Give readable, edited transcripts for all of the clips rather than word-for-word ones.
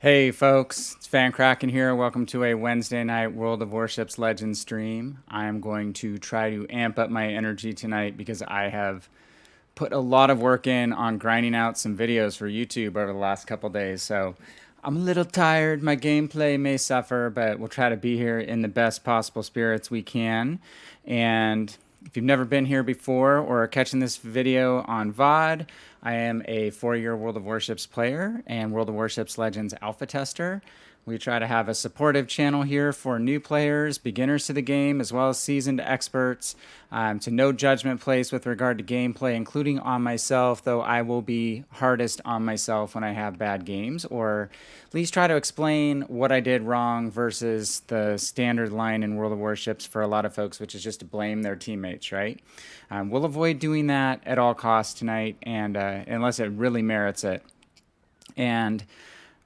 Hey folks, it's Fan Kraken here. Welcome to a Wednesday night World of Warships Legends stream. I am going to try to amp up my energy tonight because I have put a lot of work in on grinding out some videos for YouTube over the last couple days. So I'm a little tired. My gameplay may suffer, but we'll try to be here in the best possible spirits we can. And if you've never been here before or are catching this video on VOD, I am a 4-year World of Warships player and World of Warships Legends alpha tester. We try to have a supportive channel here for new players, beginners to the game, as well as seasoned experts, to no judgment place with regard to gameplay, including on myself, though I will be hardest on myself when I have bad games, or at least try to explain what I did wrong versus the standard line in World of Warships for a lot of folks, which is just to blame their teammates, right? We'll avoid doing that at all costs tonight, and unless it really merits it. And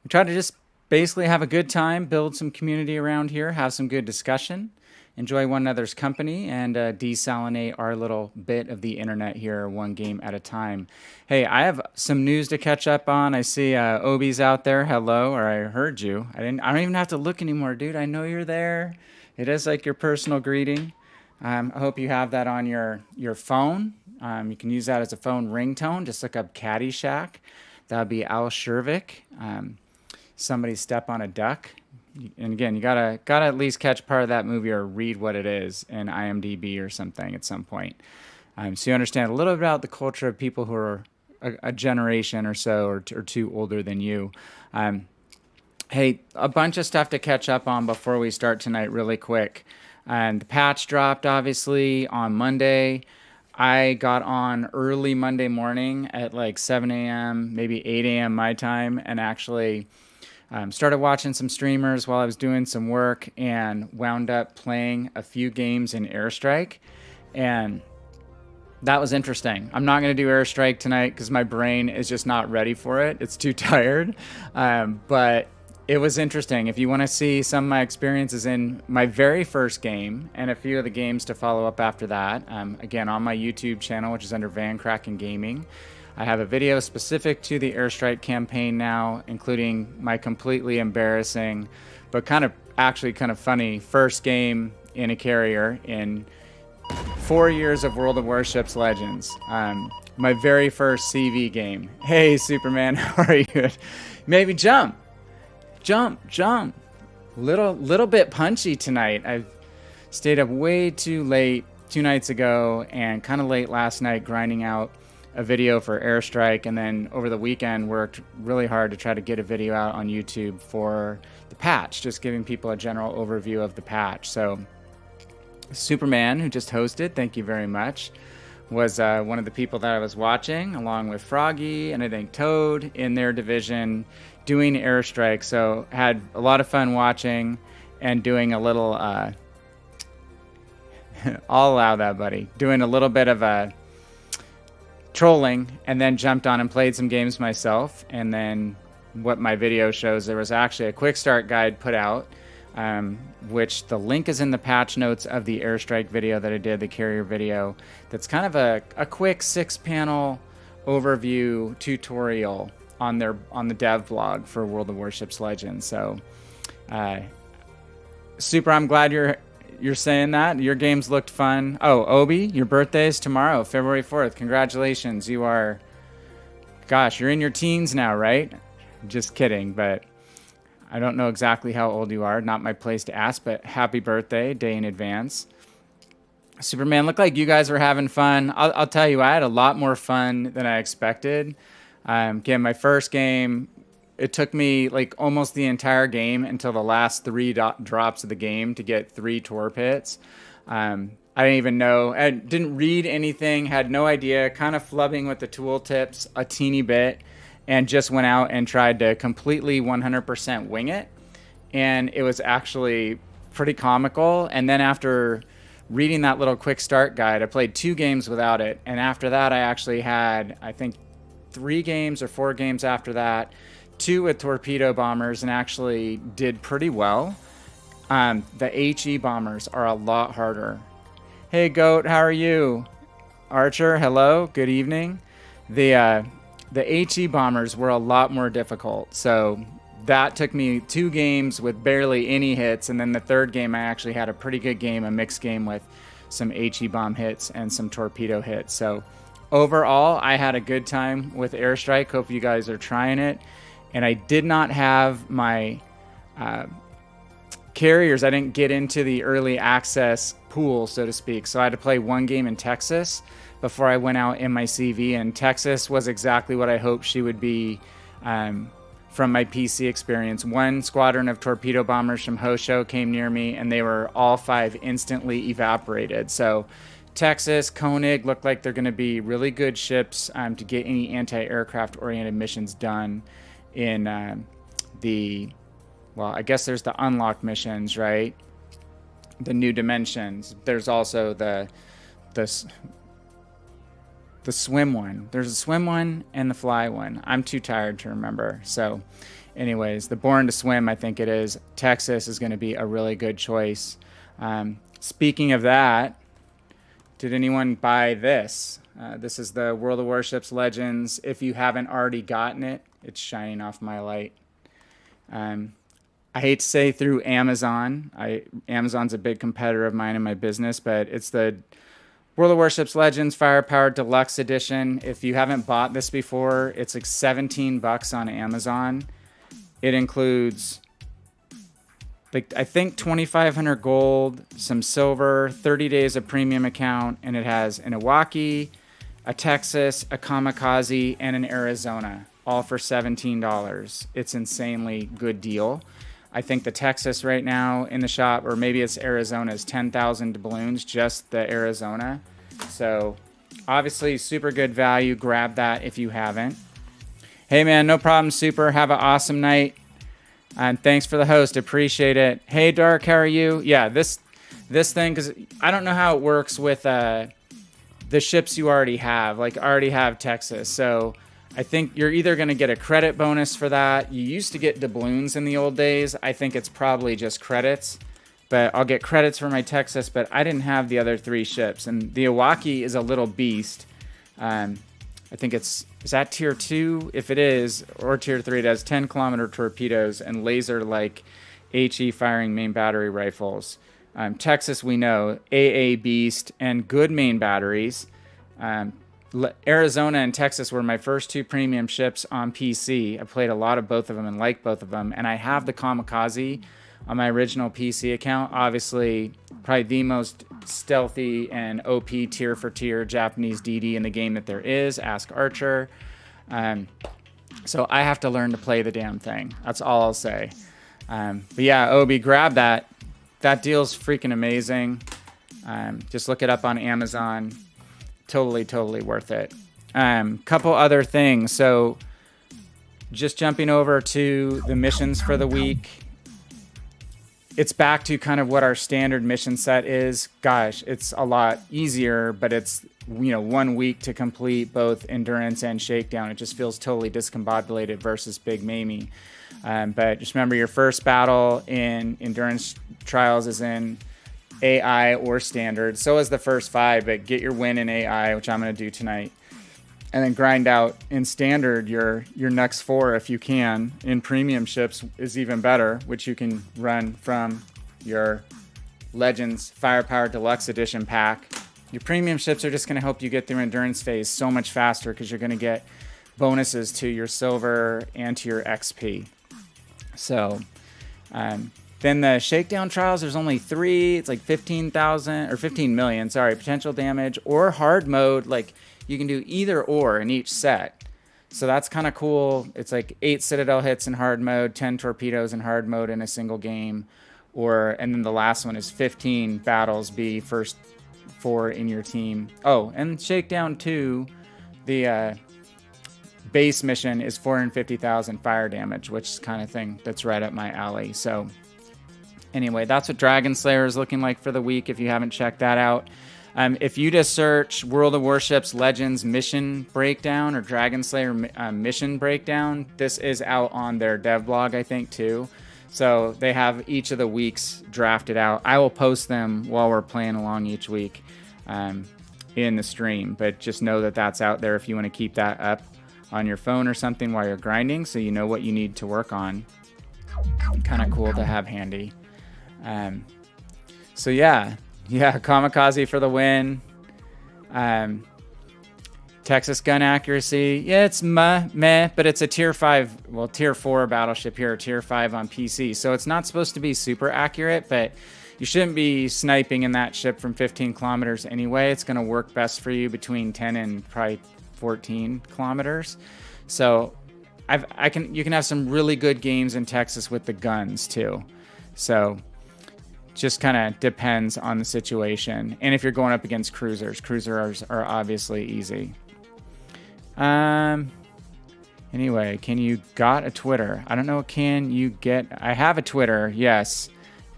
we try to just basically have a good time, build some community around here, have some good discussion, enjoy one another's company, and desalinate our little bit of the internet here one game at a time. Hey, I have some news to catch up on. I see Obi's out there. Hello, or I heard you. I don't even have to look anymore, dude. I know you're there. It is like your personal greeting. I hope you have that on your phone. You can use that as a phone ringtone. Just look up Caddyshack. That would be Al Shervick. Somebody step on a duck, and again, you gotta at least catch part of that movie or read what it is in IMDb or something at some point, so you understand a little bit about the culture of people who are a generation or so or two older than you. Hey, a bunch of stuff to catch up on before we start tonight really quick. And the patch dropped obviously on Monday. I got on early Monday morning at like 7 a.m., maybe 8 a.m. my time, and actually started watching some streamers while I was doing some work and wound up playing a few games in Airstrike. And that was interesting. I'm not going to do Airstrike tonight because my brain is just not ready for it. It's too tired. But it was interesting. If you want to see some of my experiences in my very first game and a few of the games to follow up after that, again, on my YouTube channel, which is under Van Kraken Gaming, I have a video specific to the Airstrike campaign now, including my completely embarrassing, but kind of funny first game in a carrier in 4 years of World of Warships Legends. My very first CV game. Hey, Superman, how are you? Maybe jump. Little bit punchy tonight. I've stayed up way too late 2 nights ago and kind of late last night grinding out a video for Airstrike, and then over the weekend worked really hard to try to get a video out on YouTube for the patch, just giving people a general overview of the patch. So Superman, who just hosted, thank you very much, was one of the people that I was watching, along with Froggy and I think Toad in their division doing Airstrike. So had a lot of fun watching and doing a little I'll allow that, buddy, doing a little bit of a trolling, and then jumped on and played some games myself. And then what my video shows, there was actually a quick start guide put out, which the link is in the patch notes of the Airstrike video that I did, the carrier video. That's kind of a quick 6-panel overview tutorial on the dev blog for World of Warships Legends. So Super, I'm glad you're saying that. Your games looked fun. Oh, Obi, your birthday is tomorrow, February 4th. Congratulations. You are, gosh, you're in your teens now, right? Just kidding, but I don't know exactly how old you are. Not my place to ask, but happy birthday, day in advance. Superman, looked like you guys were having fun. I'll tell you, I had a lot more fun than I expected. Again, my first game, it took me like almost the entire game until the last 3 drops of the game to get 3 tour pits. I didn't even know. I didn't read anything, had no idea, kind of flubbing with the tooltips a teeny bit, and just went out and tried to completely 100% wing it. And it was actually pretty comical. And then after reading that little quick start guide, I played 2 games without it. And after that, I actually had, I think, 3 games or 4 games after that, 2 with torpedo bombers, and actually did pretty well. The HE bombers are a lot harder. Hey Goat, how are you? Archer, hello, good evening. The the HE bombers were a lot more difficult. So that took me 2 games with barely any hits, and then the third game I actually had a pretty good game, a mixed game with some HE bomb hits and some torpedo hits. So overall, I had a good time with Airstrike. Hope you guys are trying it. And I did not have my carriers. I didn't get into the early access pool, so to speak. So I had to play 1 game in Texas before I went out in my CV. And Texas was exactly what I hoped she would be from my PC experience. 1 squadron of torpedo bombers from Hosho came near me, and they were all 5 instantly evaporated. So Texas, Koenig look like they're going to be really good ships to get any anti-aircraft oriented missions done in well, I guess there's the unlocked missions, right? The new dimensions. There's also the swim one. There's a swim one and the fly one. I'm too tired to remember. So anyways, the Born to Swim, I think it is. Texas is going to be a really good choice. Speaking of that, did anyone buy this? This is the World of Warships Legends. If you haven't already gotten it, it's shining off my light. I hate to say through Amazon. Amazon's a big competitor of mine in my business, but it's the World of Warships Legends Firepower Deluxe Edition. If you haven't bought this before, it's like $17 on Amazon. It includes, like, I think 2,500 gold, some silver, 30 days of premium account, and it has an Iwaki, a Texas, a Kamikaze, and an Arizona, all for $17. It's insanely good deal. I think the Texas right now in the shop, or maybe it's Arizona, is 10,000 doubloons, just the Arizona. So obviously super good value. Grab that if you haven't. Hey man, no problem, Super. Have an awesome night. And thanks for the host. Appreciate it. Hey Dark, how are you? Yeah, this thing, because I don't know how it works with the ships you already have. Like, I already have Texas, so I think you're either going to get a credit bonus for that. You used to get doubloons in the old days. I think it's probably just credits, but I'll get credits for my Texas, but I didn't have the other 3 ships. And the Iwaki is a little beast. I think is that tier 2? If it is, or tier 3, it has 10-kilometer torpedoes and laser-like HE firing main battery rifles. Texas, we know, AA beast and good main batteries. Arizona and Texas were my first 2 premium ships on PC. I played a lot of both of them and liked both of them. And I have the Kamikaze on my original PC account. Obviously, probably the most stealthy and OP tier for tier Japanese DD in the game that there is. Ask Archer. So I have to learn to play the damn thing. That's all I'll say. But yeah, Obi, grab that. That deal's freaking amazing. Just look it up on Amazon. Totally worth it. Couple other things. So just jumping over to the missions for the week. It's back to kind of what our standard mission set is. Gosh, it's a lot easier, but it's, 1 week to complete both endurance and shakedown. It just feels totally discombobulated versus Big Mamie. But just remember, your first battle in endurance trials is in AI or standard. So is the first 5, but get your win in AI, which I'm going to do tonight. And then grind out in standard your next 4 if you can. In premium ships is even better, which you can run from your Legends Firepower Deluxe Edition pack. Your premium ships are just going to help you get through endurance phase so much faster because you're going to get bonuses to your silver and to your XP. So, then the shakedown trials, there's only 3. It's like 15,000 or 15 million, potential damage or hard mode. Like, you can do either or in each set. So that's kind of cool. It's like 8 Citadel hits in hard mode, 10 torpedoes in hard mode in a single game. And then the last one is 15 battles, be first 4 in your team. Oh, and shakedown 2, the base mission is 450,000 fire damage, which is kind of thing that's right up my alley. So anyway, that's what Dragonslayer is looking like for the week if you haven't checked that out. If you just search World of Warships Legends Mission Breakdown or Dragonslayer Mission Breakdown, this is out on their dev blog, I think, too. So they have each of the weeks drafted out. I will post them while we're playing along each week in the stream. But just know that that's out there if you want to keep that up on your phone or something while you're grinding, so you know what you need to work on. Kind of cool to have handy. So yeah, Kamikaze for the win. Texas gun accuracy, yeah, it's meh, but it's a tier 5, well, tier 4 battleship here, tier 5 on PC. So it's not supposed to be super accurate, but you shouldn't be sniping in that ship from 15 kilometers anyway. It's going to work best for you between 10 and probably 14 kilometers. So you can have some really good games in Texas with the guns too. So just kind of depends on the situation. And if you're going up against cruisers are obviously easy. Anyway, can you got a Twitter? I don't know. Can you get? I have a Twitter. Yes,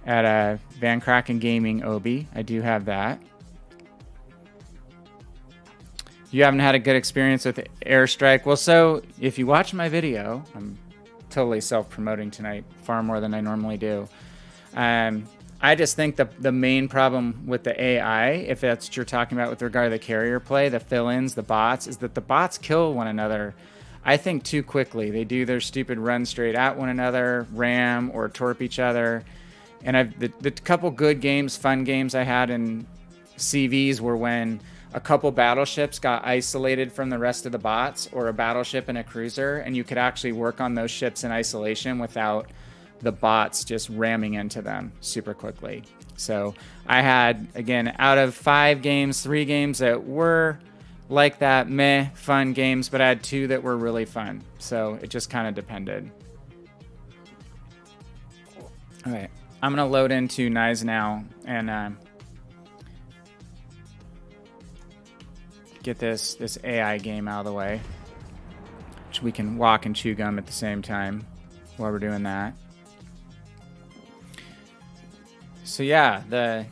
at Van Kraken Gaming Obi. I do have that. You haven't had a good experience with Airstrike. Well, so if you watch my video, I'm totally self-promoting tonight, far more than I normally do. I just think the main problem with the AI, if that's what you're talking about with regard to the carrier play, the fill-ins, the bots, is that the bots kill one another, I think, too quickly. They do their stupid run straight at one another, ram or torp each other. And the couple good games, fun games I had in CVs were when a couple battleships got isolated from the rest of the bots, or a battleship and a cruiser, and you could actually work on those ships in isolation without the bots just ramming into them super quickly. So I had, again, out of 5 games, 3 games that were like that, meh, fun games, but I had 2 that were really fun. So it just kind of depended. All right, I'm going to load into Gneisenau and get this AI game out of the way, which we can walk and chew gum at the same time while we're doing that. So yeah, the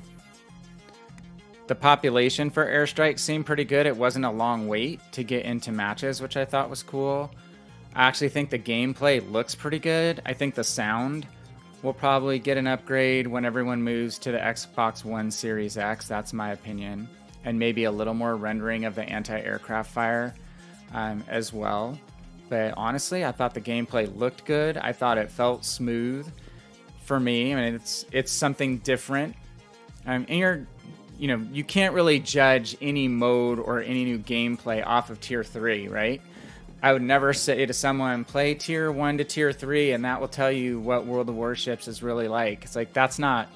population for Airstrike seemed pretty good. It wasn't a long wait to get into matches, which I thought was cool. I actually think the gameplay looks pretty good. I think the sound will probably get an upgrade when everyone moves to the Xbox One Series X. That's my opinion. And maybe a little more rendering of the anti-aircraft fire as well. But honestly, I thought the gameplay looked good. I thought it felt smooth for me. I mean, it's something different. And you can't really judge any mode or any new gameplay off of tier 3, right? I would never say to someone, play tier 1 to tier 3, and that will tell you what World of Warships is really like. It's like, that's not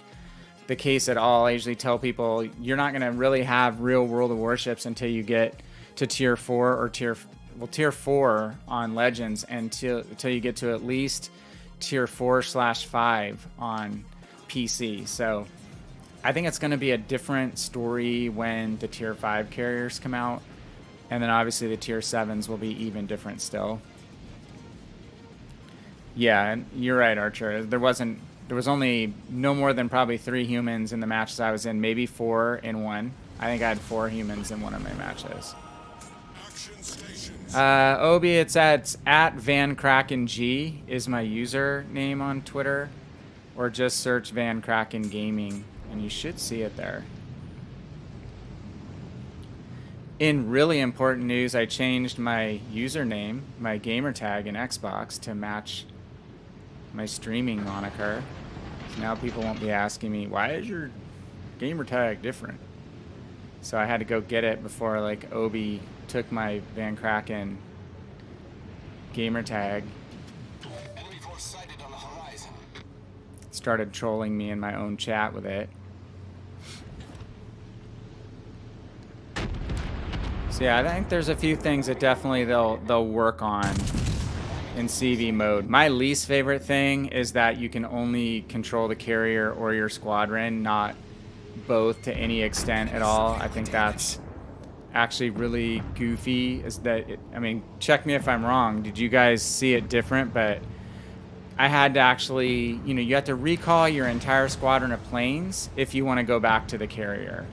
the case at all. I usually tell people, you're not going to really have real World of Warships until you get to tier 4 or tier 4 on Legends, until you get to at least tier 4/5 on PC. So I think it's going to be a different story when the tier 5 carriers come out. And then obviously the tier 7s will be even different still. Yeah, and you're right, Archer. There was only no more than probably 3 humans in the matches I was in, maybe 4 in one. I think I had 4 humans in one of my matches. Obi, it's at Van Kraken G is my username on Twitter, or just search Van Kraken Gaming and you should see it there. In really important news, I changed my username, my gamer tag in Xbox, to match my streaming moniker. So now people won't be asking me, why is your gamer tag different? So I had to go get it before Obi took my Van Kraken gamer tag. Started trolling me in my own chat with it. So yeah, I think there's a few things that definitely they'll work on in CV mode. My least favorite thing is that you can only control the carrier or your squadron, not both to any extent at all. I think that's actually really goofy. Check me if I'm wrong. Did you guys see it different? But I had to actually, you have to recall your entire squadron of planes if you want to go back to the carrier.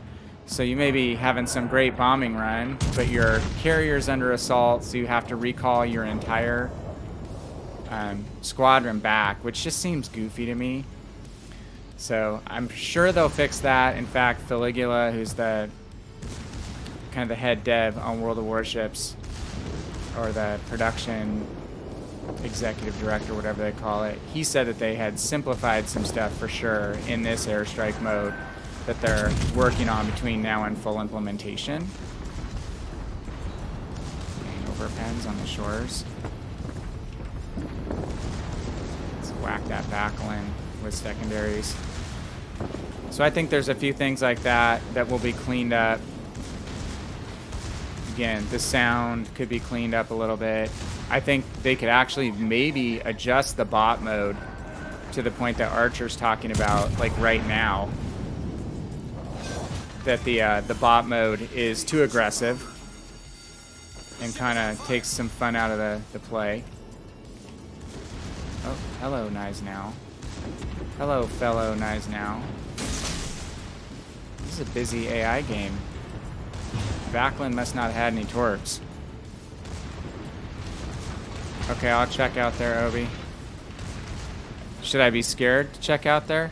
So you may be having some great bombing run, but your carrier's under assault, so you have to recall your entire squadron back, which just seems goofy to me. So I'm sure they'll fix that. In fact, Feligula, who's the kind of the head dev on World of Warships, or the production executive director, whatever they call it, he said that they had simplified some stuff for sure in this airstrike mode that they're working on between now and full implementation. Overpens on the shores. Let's whack that backline with secondaries. So I think there's a few things like that that will be cleaned up. Again, the sound could be cleaned up a little bit. I think they could actually maybe adjust the bot mode to the point that Archer's talking about, like right now. That the bot mode is too aggressive and kind of takes some fun out of the play. Oh, hello, Gneisenau. Hello, fellow Gneisenau. This is a busy AI game. Backlund must not have had any torps. Okay, I'll check out there, Obi. Should I be scared to check out there?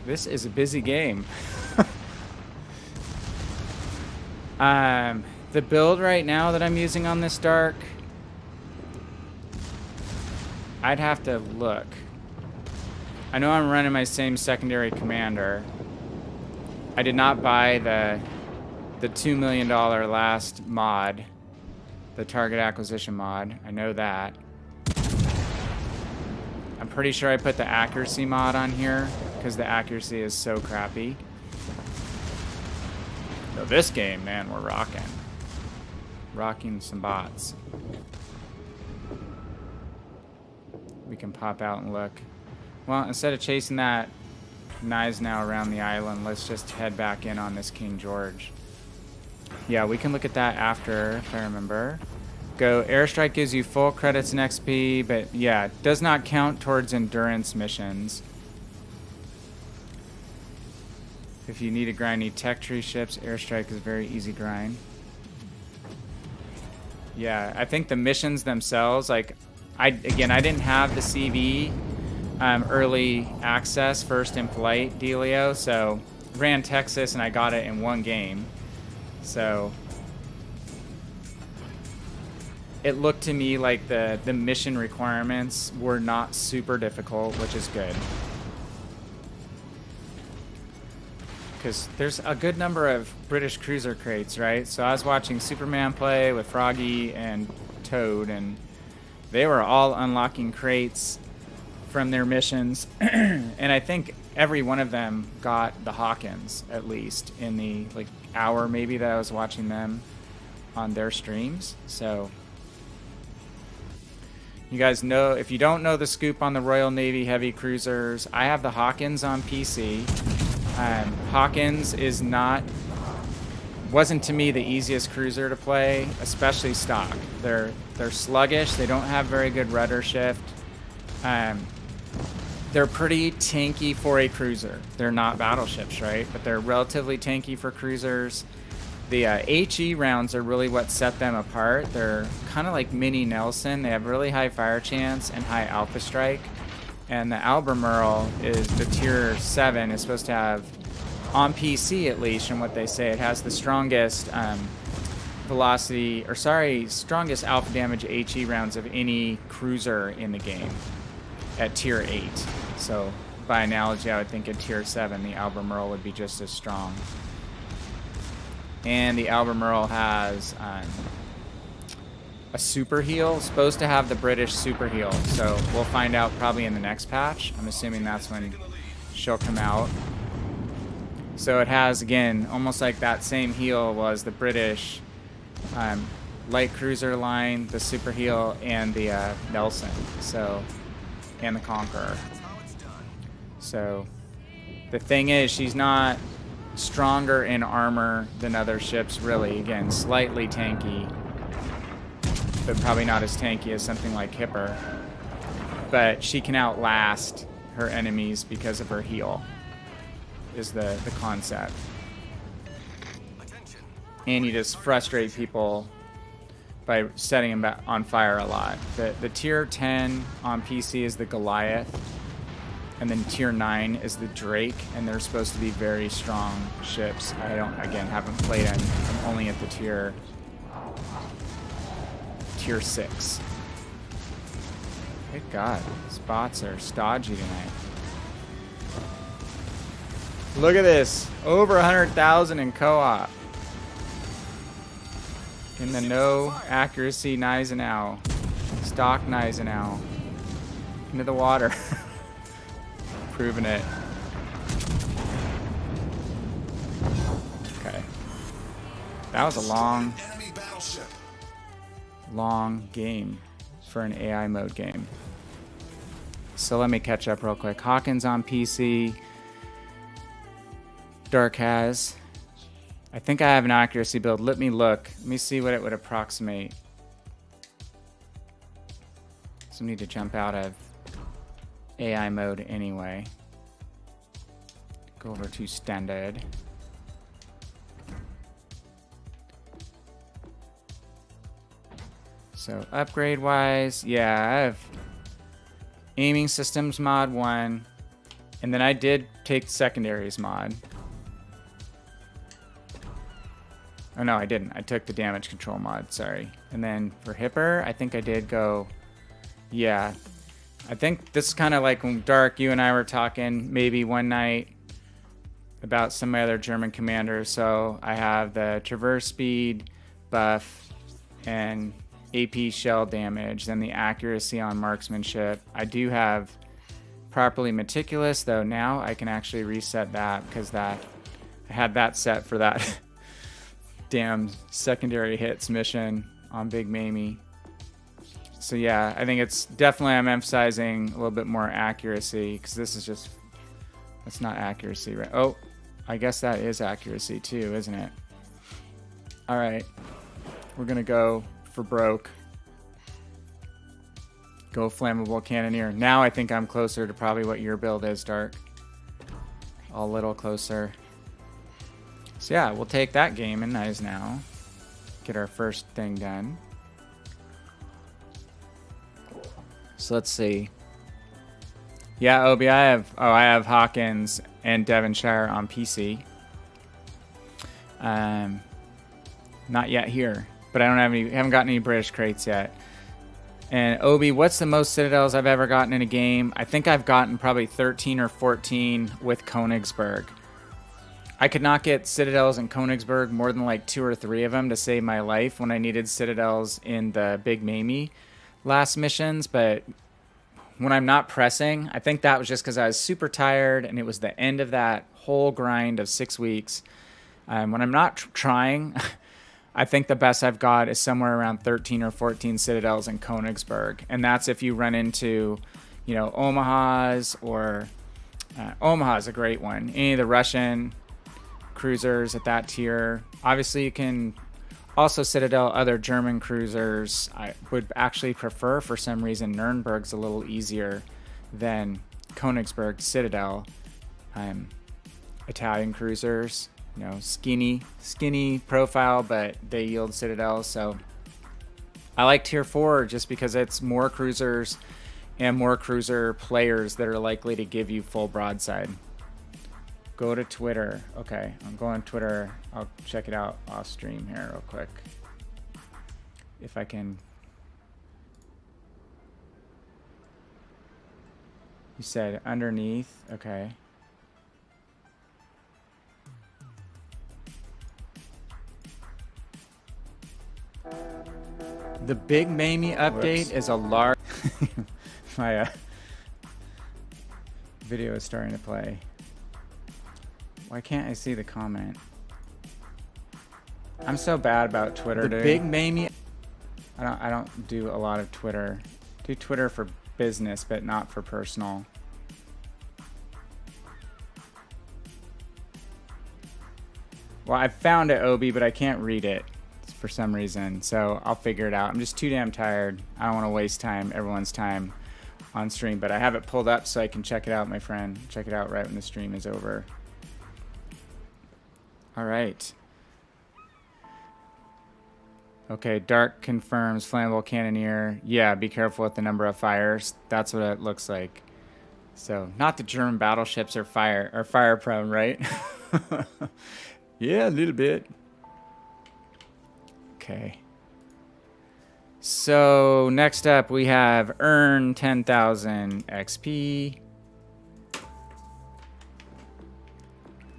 This is a busy game. The build right now that I'm using on this Dark, I'd have to look. I know I'm running my same secondary commander. I did not buy the $2 million last mod, the target acquisition mod. I know that. I'm pretty sure I put the accuracy mod on here because the accuracy is so crappy. So this game, man, we're rocking. Rocking some bots. We can pop out and look. Well, instead of chasing that Gneisenau around the island, let's just head back in on this King George. Yeah, we can look at that after, if I remember. Go, airstrike gives you full credits and XP, but yeah, does not count towards endurance missions. If you need to grind, need tech tree ships, airstrike is a very easy grind. Yeah, I think the missions themselves, like, I didn't have the CV early access, first in flight dealio, so ran Texas and I got it in one game. So it looked to me like the mission requirements were not super difficult, which is good. Because there's a good number of British cruiser crates, right? So I was watching Superman play with Froggy and Toad, and they were all unlocking crates from their missions. And I think every one of them got the Hawkins, at least, in the like hour maybe that I was watching them on their streams. So you guys know, if you don't know the scoop on the Royal Navy heavy cruisers, I have the Hawkins on PC. Hawkins wasn't to me the easiest cruiser to play, especially stock. They're sluggish. They don't have very good rudder shift. They're pretty tanky for a cruiser. They're not battleships, right? But they're relatively tanky for cruisers. The HE rounds are really what set them apart. They're kind of like mini Nelson. They have really high fire chance and high alpha strike. And the Albemarle is the tier 7, is supposed to have, on PC at least, from what they say, it has the strongest strongest alpha damage HE rounds of any cruiser in the game at tier 8. So by analogy, I would think at tier 7, the Albemarle would be just as strong. And the Albemarle has a super heal, supposed to have the British super heal, so we'll find out probably in the next patch. I'm assuming that's when she'll come out. So it has, again, almost like that same heal was the British light cruiser line, the super heal, and the Nelson, so, and the Conqueror. So the thing is, she's not stronger in armor than other ships, really. Again, slightly tanky, but probably not as tanky as something like Hipper. But she can outlast her enemies because of her heal, is the concept. And you just frustrate people by setting them on fire a lot. The tier 10 on PC is the Goliath. And then tier 9 is the Drake, and they're supposed to be very strong ships. I don't, again, haven't played them. I'm only at the tier 6. Good God, spots are stodgy tonight. Look at this, over 100,000 in co-op. In the no accuracy Gneisenau, stock Gneisenau, into the water. Proving it. Okay. That was a long game for an AI mode game. So let me catch up real quick. Hawkins on PC. Dark has. I think I have an accuracy build. Let me look. Let me see what it would approximate. So I need to jump out of AI mode anyway. Go over to standard. So upgrade wise, yeah, I have aiming systems mod 1, and then I did take secondaries mod. Oh no, I didn't. I took the damage control mod, sorry. And then for Hipper, I think I did go, yeah. I think this is kind of like when Dark, you and I were talking maybe one night about some of my other German commanders. So I have the traverse speed buff and AP shell damage, then the accuracy on marksmanship. I do have properly meticulous, though now I can actually reset that because that I had that set for that damn secondary hits mission on Big Mamie. So yeah, I think it's definitely, I'm emphasizing a little bit more accuracy because this is just, that's not accuracy, right? Oh, I guess that is accuracy too, isn't it? All right, we're gonna go for broke. Go flammable cannoneer. Now I think I'm closer to probably what your build is, Dark. A little closer. So yeah, we'll take that game in Gneisenau. Get our first thing done. So let's see. Yeah, Obi, I have Hawkins and Devonshire on PC. Not yet here, but I don't have any. Haven't gotten any British crates yet. And Obi, what's the most Citadels I've ever gotten in a game? I think I've gotten probably 13 or 14 with Königsberg. I could not get Citadels in Königsberg more than like 2 or 3 of them to save my life when I needed Citadels in the Big Mamie last missions, but when I'm not pressing, I think that was just because I was super tired and it was the end of that whole grind of 6 weeks. When I'm not trying, I think the best I've got is somewhere around 13 or 14 Citadels in Königsberg. And that's if you run into, you know, Omahas or Omaha's a great one. Any of the Russian cruisers at that tier. Obviously, you can also Citadel other German cruisers. I would actually prefer, for some reason, Nürnberg's a little easier than Königsberg Citadel. Italian cruisers, you know, skinny profile, but they yield Citadels. So I like tier 4 just because it's more cruisers and more cruiser players that are likely to give you full broadside. Go to Twitter. Okay, I'm going to Twitter. I'll check it out off stream here real quick. If I can. You said underneath. Okay. The Big Mamie update is a large. My video is starting to play. Why can't I see the comment? I'm so bad about Twitter, dude. The Big Mamie. I don't do a lot of Twitter. Do Twitter for business, but not for personal. Well, I found it, Obi, but I can't read it for some reason, so I'll figure it out. I'm just too damn tired. I don't want to waste everyone's time on stream, but I have it pulled up so I can check it out, my friend. Check it out right when the stream is over. All right. Okay, Dark confirms flammable cannoneer. Yeah, be careful with the number of fires. That's what it looks like. So, not the German battleships are fire prone, right? Yeah, a little bit. Okay. So, next up we have earn 10,000 XP.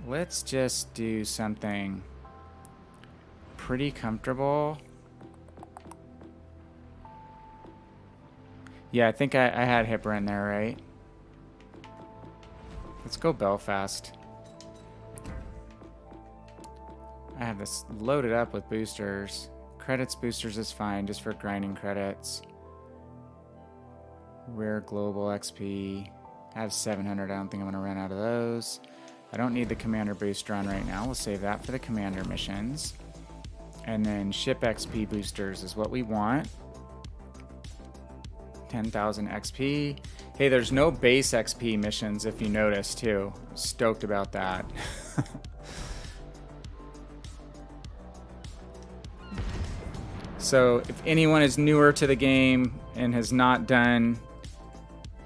Let's just do something pretty comfortable. Yeah, I think I had Hipper in there, right? Let's go Belfast. I have this loaded up with boosters. Credits boosters is fine, just for grinding credits. Rare global XP. I have 700. I don't think I'm going to run out of those. I don't need the commander booster on right now. We'll save that for the commander missions. And then ship XP boosters is what we want. 10,000 XP. Hey, there's no base XP missions if you notice too. Stoked about that. So if anyone is newer to the game and has not done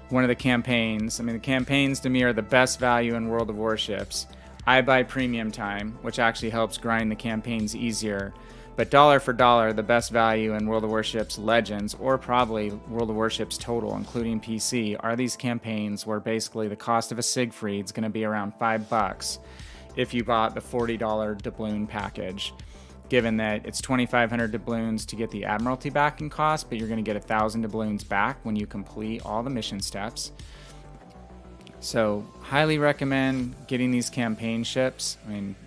one of the campaigns, I mean, the campaigns to me are the best value in World of Warships. I buy premium time, which actually helps grind the campaigns easier. But dollar for dollar, the best value in World of Warships Legends, or probably World of Warships total, including PC, are these campaigns where basically the cost of a Siegfried is going to be around $5 if you bought the $40 doubloon package. Given that it's 2,500 doubloons to get the Admiralty backing cost, but you're going to get 1,000 doubloons back when you complete all the mission steps. So, highly recommend getting these campaign ships. I mean,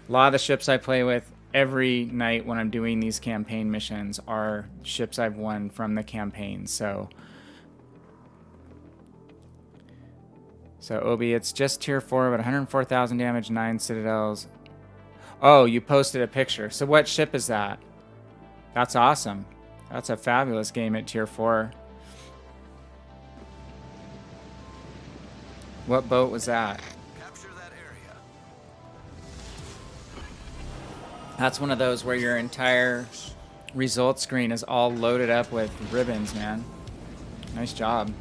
a lot of the ships I play with every night when I'm doing these campaign missions are ships I've won from the campaign. So Obi, it's just tier 4, but 104,000 damage, 9 citadels. Oh, you posted a picture. So what ship is that? That's awesome. That's a fabulous game at tier 4. What boat was that? Capture that area. That's one of those where your entire results screen is all loaded up with ribbons, man. Nice job.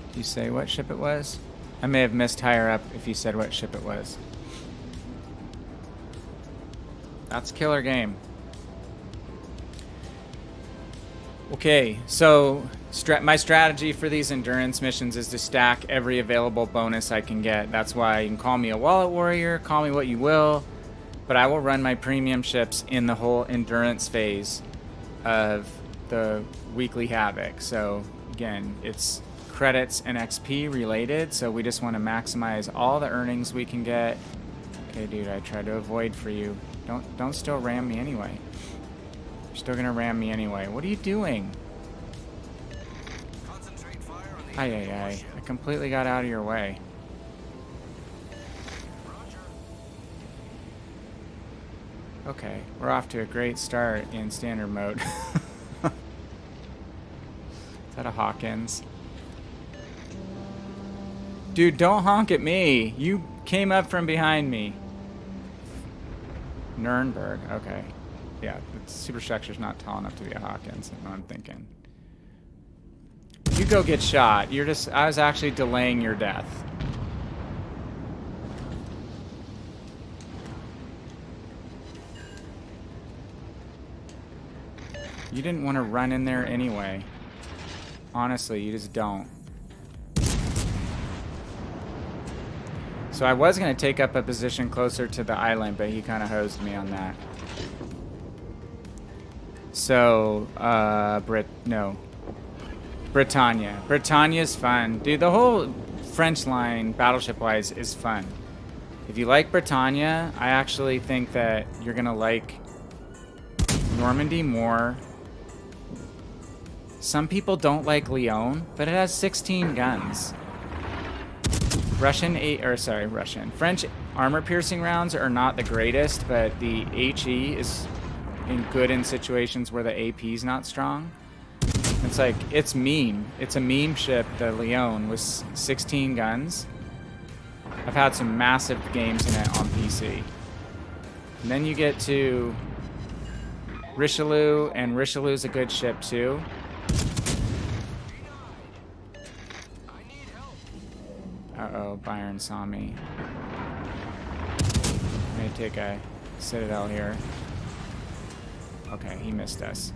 Did you say what ship it was? I may have missed higher up if you said what ship it was. That's a killer game. Okay, so my strategy for these endurance missions is to stack every available bonus I can get. That's why you can call me a wallet warrior, call me what you will, but I will run my premium ships in the whole endurance phase of the weekly Havoc. So again, it's credits and XP related, so we just want to maximize all the earnings we can get. Okay, dude, I tried to avoid for you. Don't still ram me anyway. You're still gonna ram me anyway. What are you doing? Concentrate fire on the I completely got out of your way. Roger. Okay, we're off to a great start in standard mode. Is that a Hawkins? Dude, don't honk at me. You came up from behind me. Nuremberg, okay. Yeah, the superstructure's not tall enough to be a Hawkins, is what I'm thinking. You go get shot. I was actually delaying your death. You didn't want to run in there anyway. Honestly, you just don't. So I was going to take up a position closer to the island, but he kind of hosed me on that. So, Britannia. Britannia's fun. Dude, the whole French line, battleship-wise, is fun. If you like Britannia, I actually think that you're going to like Normandy more. Some people don't like Lyon, but it has 16 guns. French armor-piercing rounds are not the greatest, but the HE is good in situations where the AP is not strong. It's like, it's meme. It's a meme ship, the Lyon, with 16 guns. I've had some massive games in it on PC. And then you get to Richelieu, and Richelieu's a good ship too. Uh-oh, Byron saw me. May take a Citadel here. Okay, he missed us.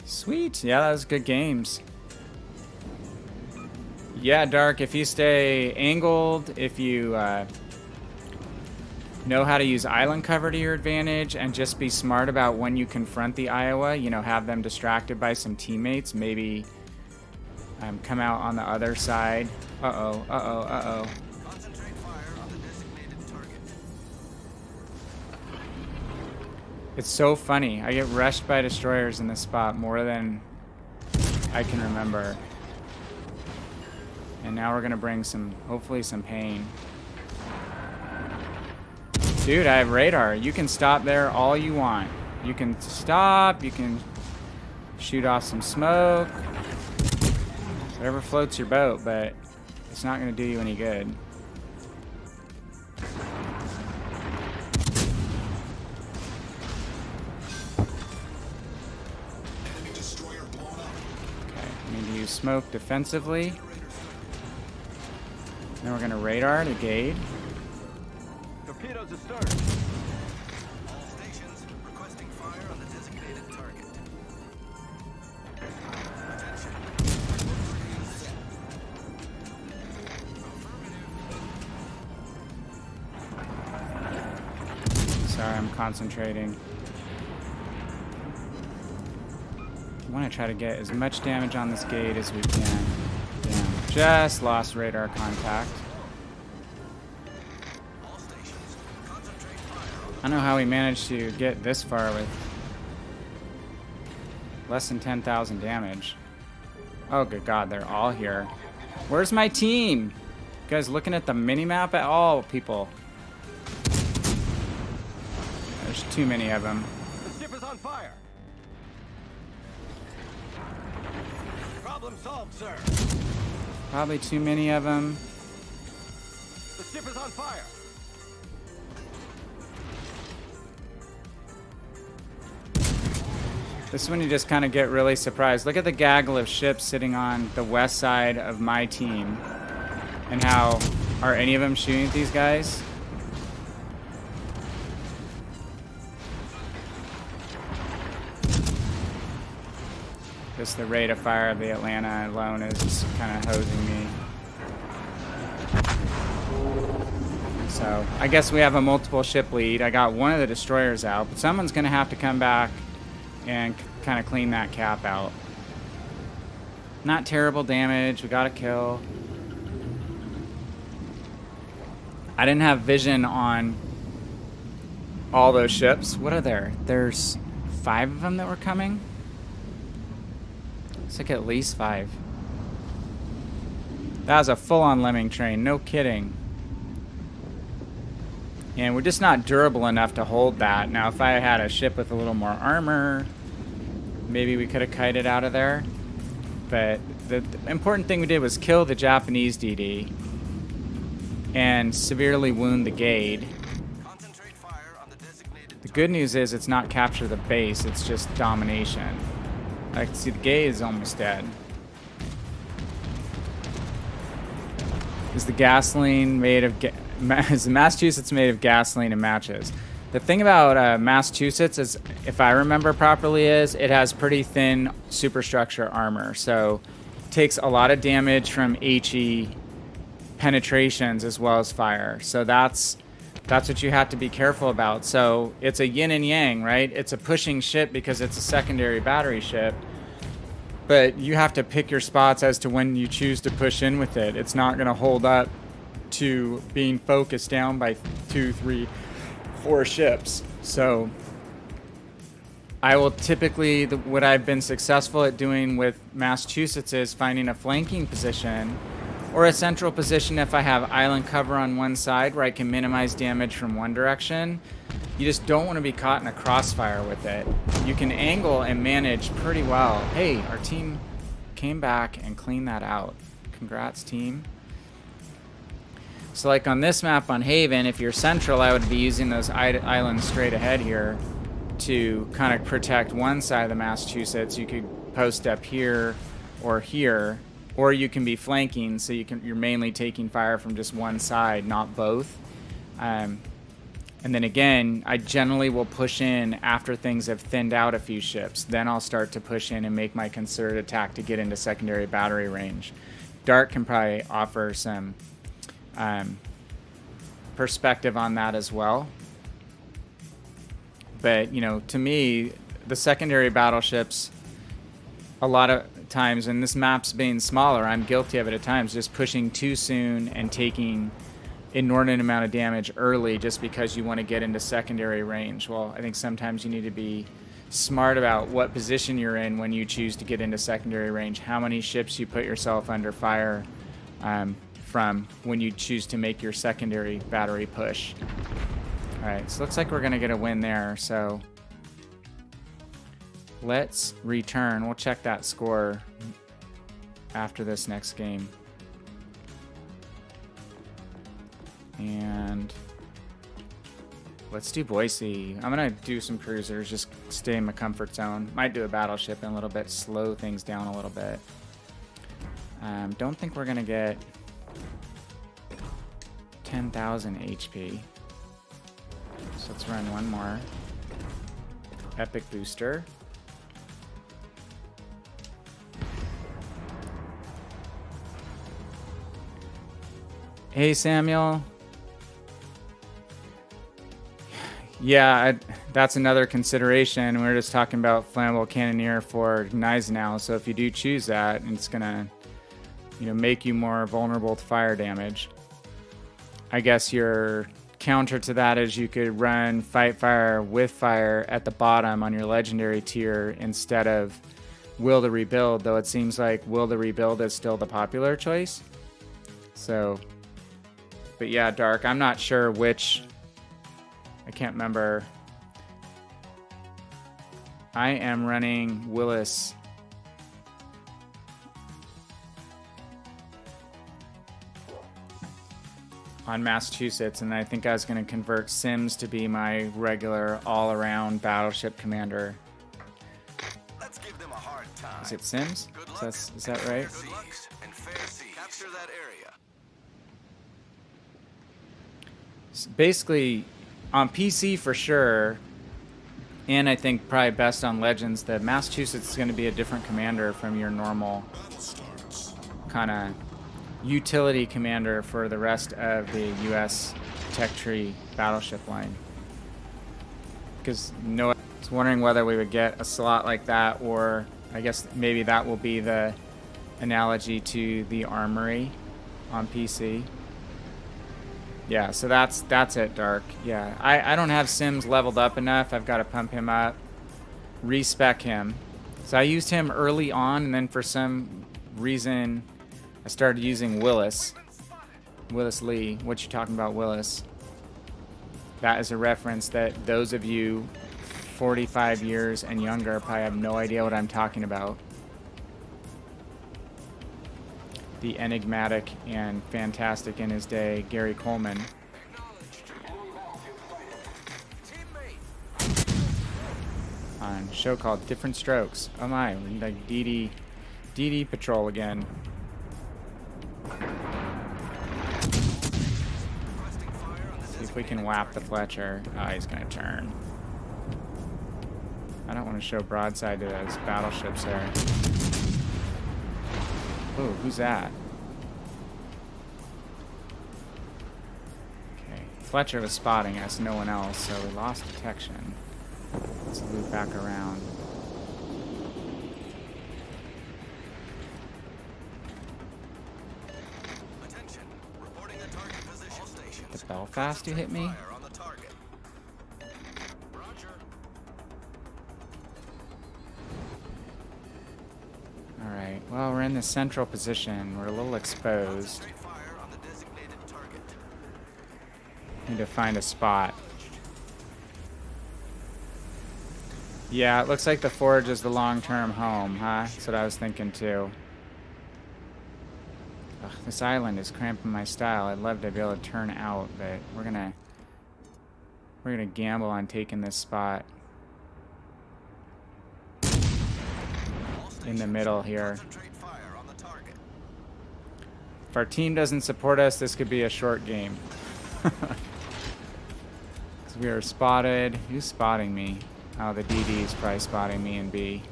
Sweet. Yeah, that was good games. Yeah, Dark, if you stay angled, if you know how to use island cover to your advantage, and just be smart about when you confront the Iowa, you know, have them distracted by some teammates, maybe come out on the other side. Uh-oh, uh-oh, uh-oh. Concentrate fire on the designated target. It's so funny. I get rushed by destroyers in this spot more than I can remember. And now we're gonna bring hopefully some pain. Dude, I have radar. You can stop there all you want. You can stop, you can shoot off some smoke. Whatever floats your boat, but it's not gonna do you any good. Okay, we need to use smoke defensively. Then we're gonna radar the gate. Torpedoes astern. All stations requesting fire on the designated target. Attention. Sorry, I'm concentrating. I want to try to get as much damage on this gate as we can. Damn, just lost radar contact. All stations concentrate fire on I don't know how we managed to get this far with less than 10,000 damage. Oh, good God, they're all here. Where's my team? You guys looking at the mini-map at all, people? There's too many of them. the ship is on fire. Problem solved, sir. Probably too many of them. The ship is on fire. This is when you just kind of get really surprised. Look at the gaggle of ships sitting on the west side of my team. And how, are any of them shooting at these guys? Just the rate of fire of the Atlanta alone is kind of hosing me. So, I guess we have a multiple ship lead. I got one of the destroyers out, but someone's going to have to come back and kind of clean that cap out. Not terrible damage. We got a kill. I didn't have vision on all those ships. What are there? There's 5 of them that were coming? It's like at least 5. That was a full-on lemming train. No kidding. And we're just not durable enough to hold that. Now, if I had a ship with a little more armor, maybe we could have kited out of there. But the important thing we did was kill the Japanese DD and severely wound the Gade. Concentrate fire on the designated The good news is it's not capture the base, it's just domination. I can see the Gade is almost dead. Is the gasoline made of... Is Massachusetts made of gasoline and matches? The thing about Massachusetts is, if I remember properly, is it has pretty thin superstructure armor. So it takes a lot of damage from HE penetrations as well as fire. So that's what you have to be careful about. So it's a yin and yang, right? It's a pushing ship because it's a secondary battery ship. But you have to pick your spots as to when you choose to push in with it. It's not going to hold up to being focused down by 2, 3, 4 ships. So I will typically, what I've been successful at doing with Massachusetts is finding a flanking position or a central position if I have island cover on one side where I can minimize damage from one direction. You just don't want to be caught in a crossfire with it. You can angle and manage pretty well. Hey, our team came back and cleaned that out. Congrats, team. So like on this map on Haven, if you're central, I would be using those islands straight ahead here to kind of protect one side of the Massachusetts. You could post up here, or you can be flanking, so you're mainly taking fire from just one side, not both. And then again, I generally will push in after things have thinned out a few ships. Then I'll start to push in and make my concerted attack to get into secondary battery range. Dark can probably offer some perspective on that as well. But, you know, to me, the secondary battleships, a lot of times, and this map's being smaller, I'm guilty of it at times, just pushing too soon and taking inordinate amount of damage early just because you want to get into secondary range. Well, I think sometimes you need to be smart about what position you're in when you choose to get into secondary range, how many ships you put yourself under fire from when you choose to make your secondary battery push. Alright, so looks like we're going to get a win there, so let's return. We'll check that score after this next game. And let's do Boise. I'm going to do some cruisers, just stay in my comfort zone. Might do a battleship in a little bit, slow things down a little bit. Don't think we're going to get 10,000 HP. So let's run one more. Epic booster. Hey, Samuel. Yeah, that's another consideration. We were just talking about flammable cannoneer for Gneisenau. So if you do choose that, it's gonna, you know, make you more vulnerable to fire damage. I guess your counter to that is you could run fight fire with fire at the bottom on your legendary tier instead of will to rebuild, though it seems like will to rebuild is still the popular choice. So, but yeah, Dark, I'm not sure which, I can't remember. I am running Willis. On Massachusetts, and I think I was going to convert Sims to be my regular all-around battleship commander. Let's give them a hard time. Is it Sims? Is that right? Good luck and fair sea. Capture that area. Basically, on PC for sure, and I think probably best on Legends, the Massachusetts is going to be a different commander from your normal kind of utility commander for the rest of the US tech tree battleship line. Because I was wondering whether we would get a slot like that, or I guess maybe that will be the analogy to the armory on PC. Yeah, so that's it, Dark. Yeah, I don't have Sims leveled up enough. I've got to pump him up, respec him. So I used him early on, and then for some reason I started using Willis Lee. What you talking about, Willis? That is a reference that those of you 45 years and younger probably have no idea what I'm talking about. The enigmatic and fantastic in his day, Gary Coleman. On a show called Different Strokes. Oh my, we need like DD Patrol again. See if we can whap the Fletcher. Oh, he's gonna turn. I don't want to show broadside to those battleships there. Oh, who's that? Okay, Fletcher was spotting us, no one else, so we lost detection. Let's loop back around. Attention. Reporting a target position. All stations. The Belfast, you hit me? Fire on the target. Roger. Alright, well, we're in the central position. We're a little exposed. Concentrate fire on the designated target. Need to find a spot. Yeah, it looks like the Forge is the long-term home, huh? That's what I was thinking, too. Ugh, this island is cramping my style. I'd love to be able to turn out, but we're gonna gamble on taking this spot in the middle here. Concentrate fire on the target. If our team doesn't support us, this could be a short game. We are spotted. Who's spotting me? Oh, the DD is probably spotting me in B.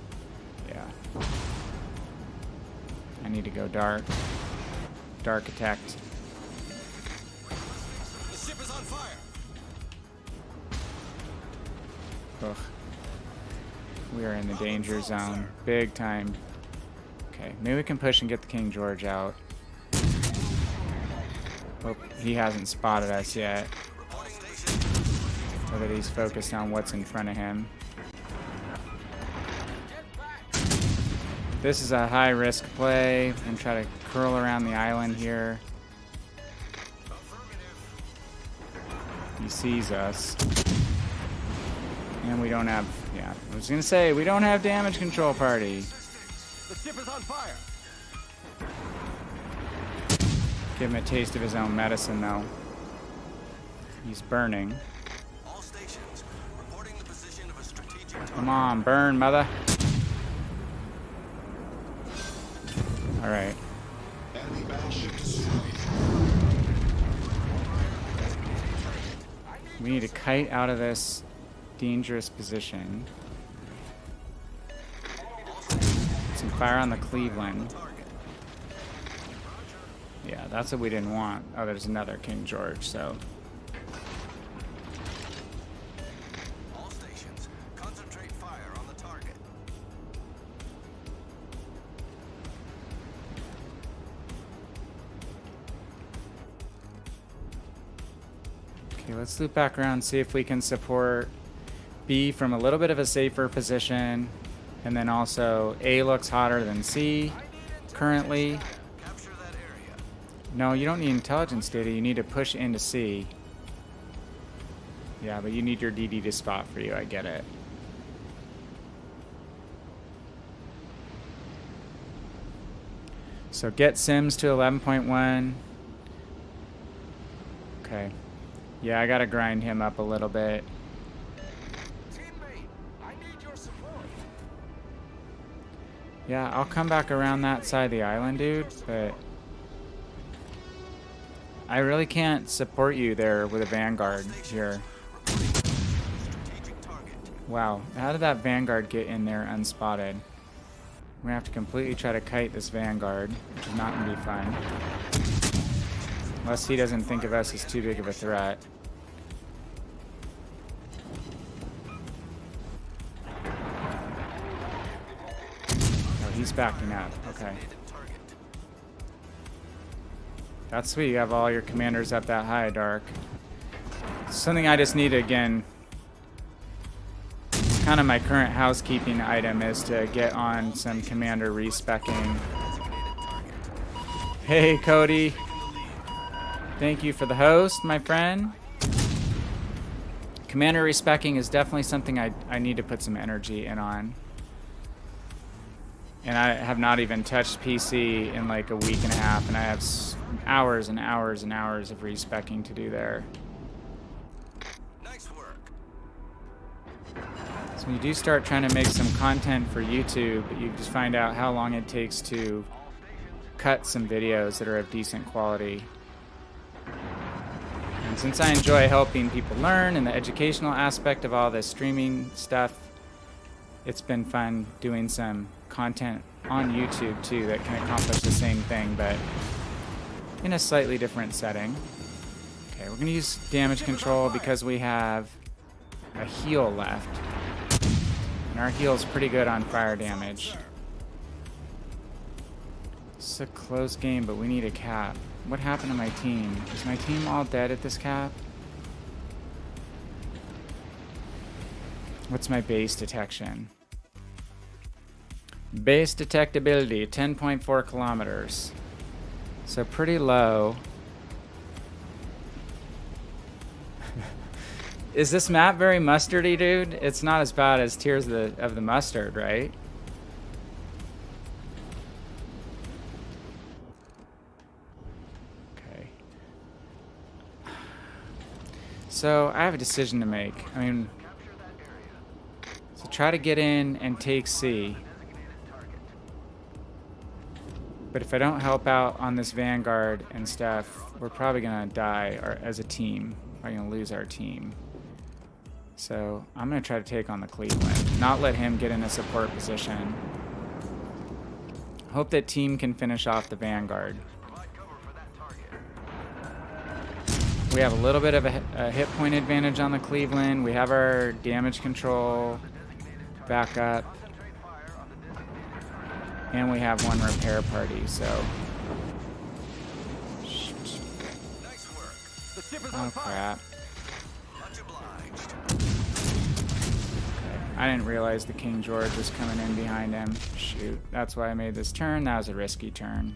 Yeah. I need to go dark. Dark attack. The ship is on fire. Ugh. We are in the danger zone. Big time. Okay, maybe we can push and get the King George out. Hope he hasn't spotted us yet. Reporting station. So that he's focused on what's in front of him. This is a high risk play. I'm gonna try to curl around the island here. He sees us. And we don't have, yeah, I was gonna say, we don't have damage control party. The ship is on fire. Give him a taste of his own medicine though. He's burning. All stations reporting the position of a strategic target. Come on, burn, mother. Alright. We need to kite out of this dangerous position. Some fire on the Cleveland. Yeah, that's what we didn't want. Oh, there's another King George, so. All stations concentrate fire on the target. Okay, let's loop back around, see if we can support B from a little bit of a safer position. And then also A looks hotter than C currently. Capture that area. No, you don't need intelligence data. You need to push into C. Yeah, but you need your DD to spot for you. I get it. So get Sims to 11.1. Okay. Yeah, I gotta grind him up a little bit. Teammate, I need your support. Yeah, I'll come back around that side of the island, dude, but I really can't support you there with a Vanguard here. Strategic target. Wow, how did that Vanguard get in there unspotted? We're gonna have to completely try to kite this Vanguard, which is not gonna be fun. Unless he doesn't think of us as too big of a threat. Oh, he's backing up. Okay. Target. That's sweet. You have all your commanders up that high, Dark. Something I just need to, again, kind of my current housekeeping item is to get on some commander respecking. Hey, Cody. Thank you for the host, my friend. Commander respecking is definitely something I need to put some energy in on. And I have not even touched PC in like a week and a half, and I have hours and hours and hours of respecking to do there. Nice work. So when you do start trying to make some content for YouTube, you just find out how long it takes to cut some videos that are of decent quality. And since I enjoy helping people learn and the educational aspect of all this streaming stuff, it's been fun doing some content on YouTube too that can accomplish the same thing, but in a slightly different setting. Okay, we're gonna use damage control because we have a heal left. And our heal is pretty good on fire damage. It's a close game, but we need a cap. What happened to my team? Is my team all dead at this cap? What's my base detection? Base detectability, 10.4 kilometers. So pretty low. Is this map very mustardy, dude? It's not as bad as Tears of the Mustard, right? So I have a decision to make. I mean, so try to get in and take C. But if I don't help out on this Vanguard and stuff, we're probably gonna die as a team. We're gonna lose our team. So I'm gonna try to take on the Cleveland, not let him get in a support position. Hope that team can finish off the Vanguard. We have a little bit of a hit point advantage on the Cleveland. We have our damage control back up. And we have one repair party, so. Oh crap. I didn't realize the King George was coming in behind him. Shoot, that's why I made this turn. That was a risky turn.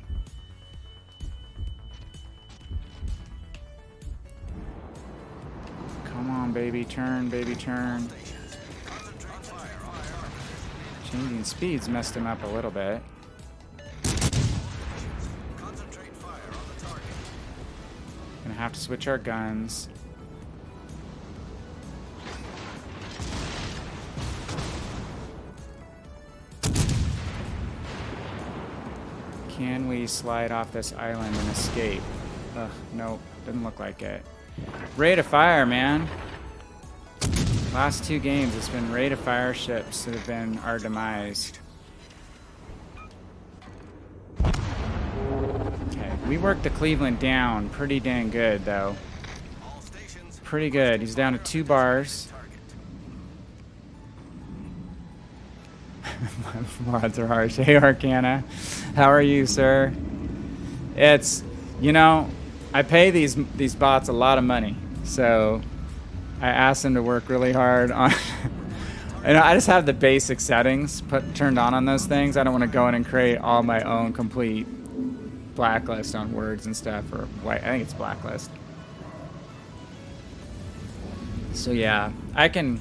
Come on, baby, turn, baby, turn. Changing speeds messed him up a little bit. Gonna have to switch our guns. Can we slide off this island and escape? Ugh, nope, doesn't look like it. Rate of fire, man. Last 2 games, it's been rate of fire ships that have been our demise. Okay, we worked the Cleveland down pretty dang good, though. Pretty good. He's down to 2 bars. Mods are harsh. Hey, Arcana. How are you, sir? It's, you know, I pay these bots a lot of money, so I asked them to work really hard on. And I just have the basic settings turned on those things. I don't want to go in and create all my own complete blacklist on words and stuff, or white. I think it's blacklist. So yeah, I can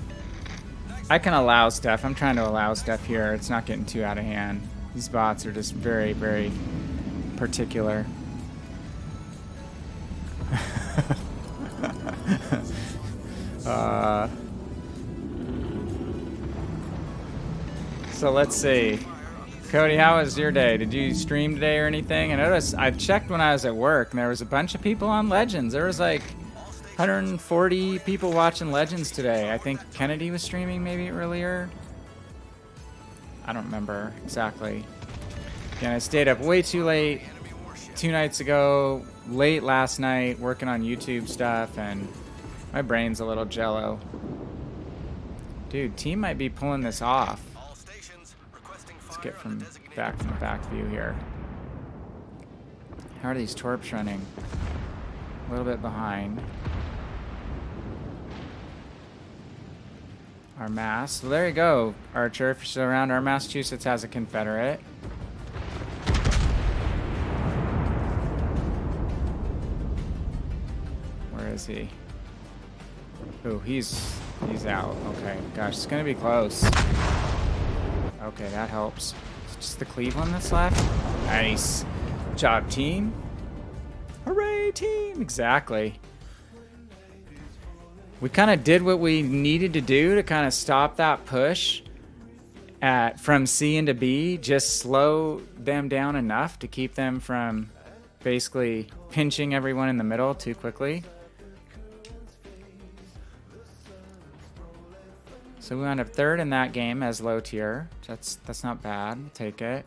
allow stuff. I'm trying to allow stuff here. It's not getting too out of hand. These bots are just very, very particular. So let's see. Cody, how was your day? Did you stream today or anything? I noticed, I checked when I was at work, and there was a bunch of people on Legends. There was like 140 people watching Legends today. I think Kennedy was streaming maybe earlier. I don't remember exactly. Again, I stayed up way too late 2 nights ago, late last night, working on YouTube stuff, and my brain's a little jello. Dude, team might be pulling this off. Let's get from the back view here. How are these torps running? A little bit behind. Our mass. So there you go, Archer. If you're still around, our Massachusetts has a Confederate. Where is he? Ooh, he's out. Okay, gosh, it's gonna be close. Okay, that helps. It's just the Cleveland that's left. Nice job, team. Hooray, team! Exactly. We kind of did what we needed to do to kind of stop that push from C into B. Just slow them down enough to keep them from basically pinching everyone in the middle too quickly. So we wound up 3rd in that game as low tier. That's not bad. We'll take it.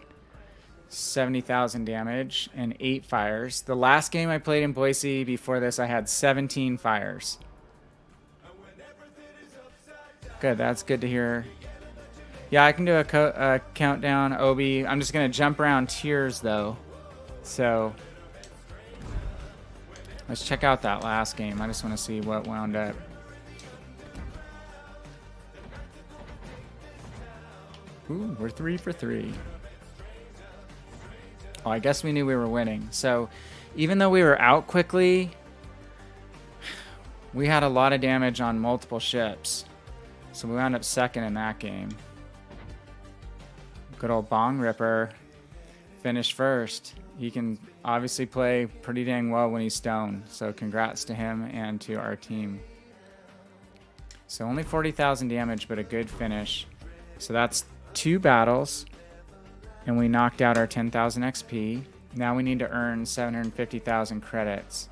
70,000 damage and 8 fires. The last game I played in Boise before this, I had 17 fires. Good, that's good to hear. Yeah, I can do a countdown, Obi. I'm just going to jump around tiers, though. So, let's check out that last game. I just want to see what wound up. Ooh, we're 3 for 3. Oh, I guess we knew we were winning. So, even though we were out quickly, we had a lot of damage on multiple ships. So we wound up 2nd in that game. Good old Bong Ripper finished 1st. He can obviously play pretty dang well when he's stoned. So congrats to him and to our team. So only 40,000 damage, but a good finish. So that's 2 battles. And we knocked out our 10,000 XP. Now we need to earn 750,000 credits.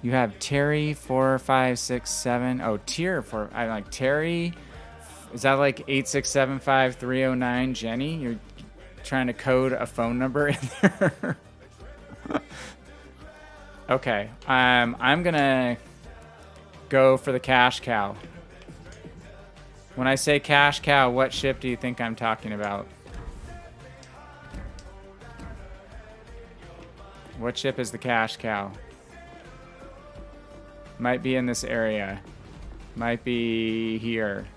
You have Terry 4, 5, 6, 7. Oh, tier 4. I like Terry. Is that like 8675309 Jenny? You're trying to code a phone number in there? Okay. I'm gonna go for the cash cow. When I say cash cow, what ship do you think I'm talking about? What ship is the cash cow? Might be in this area. Might be here.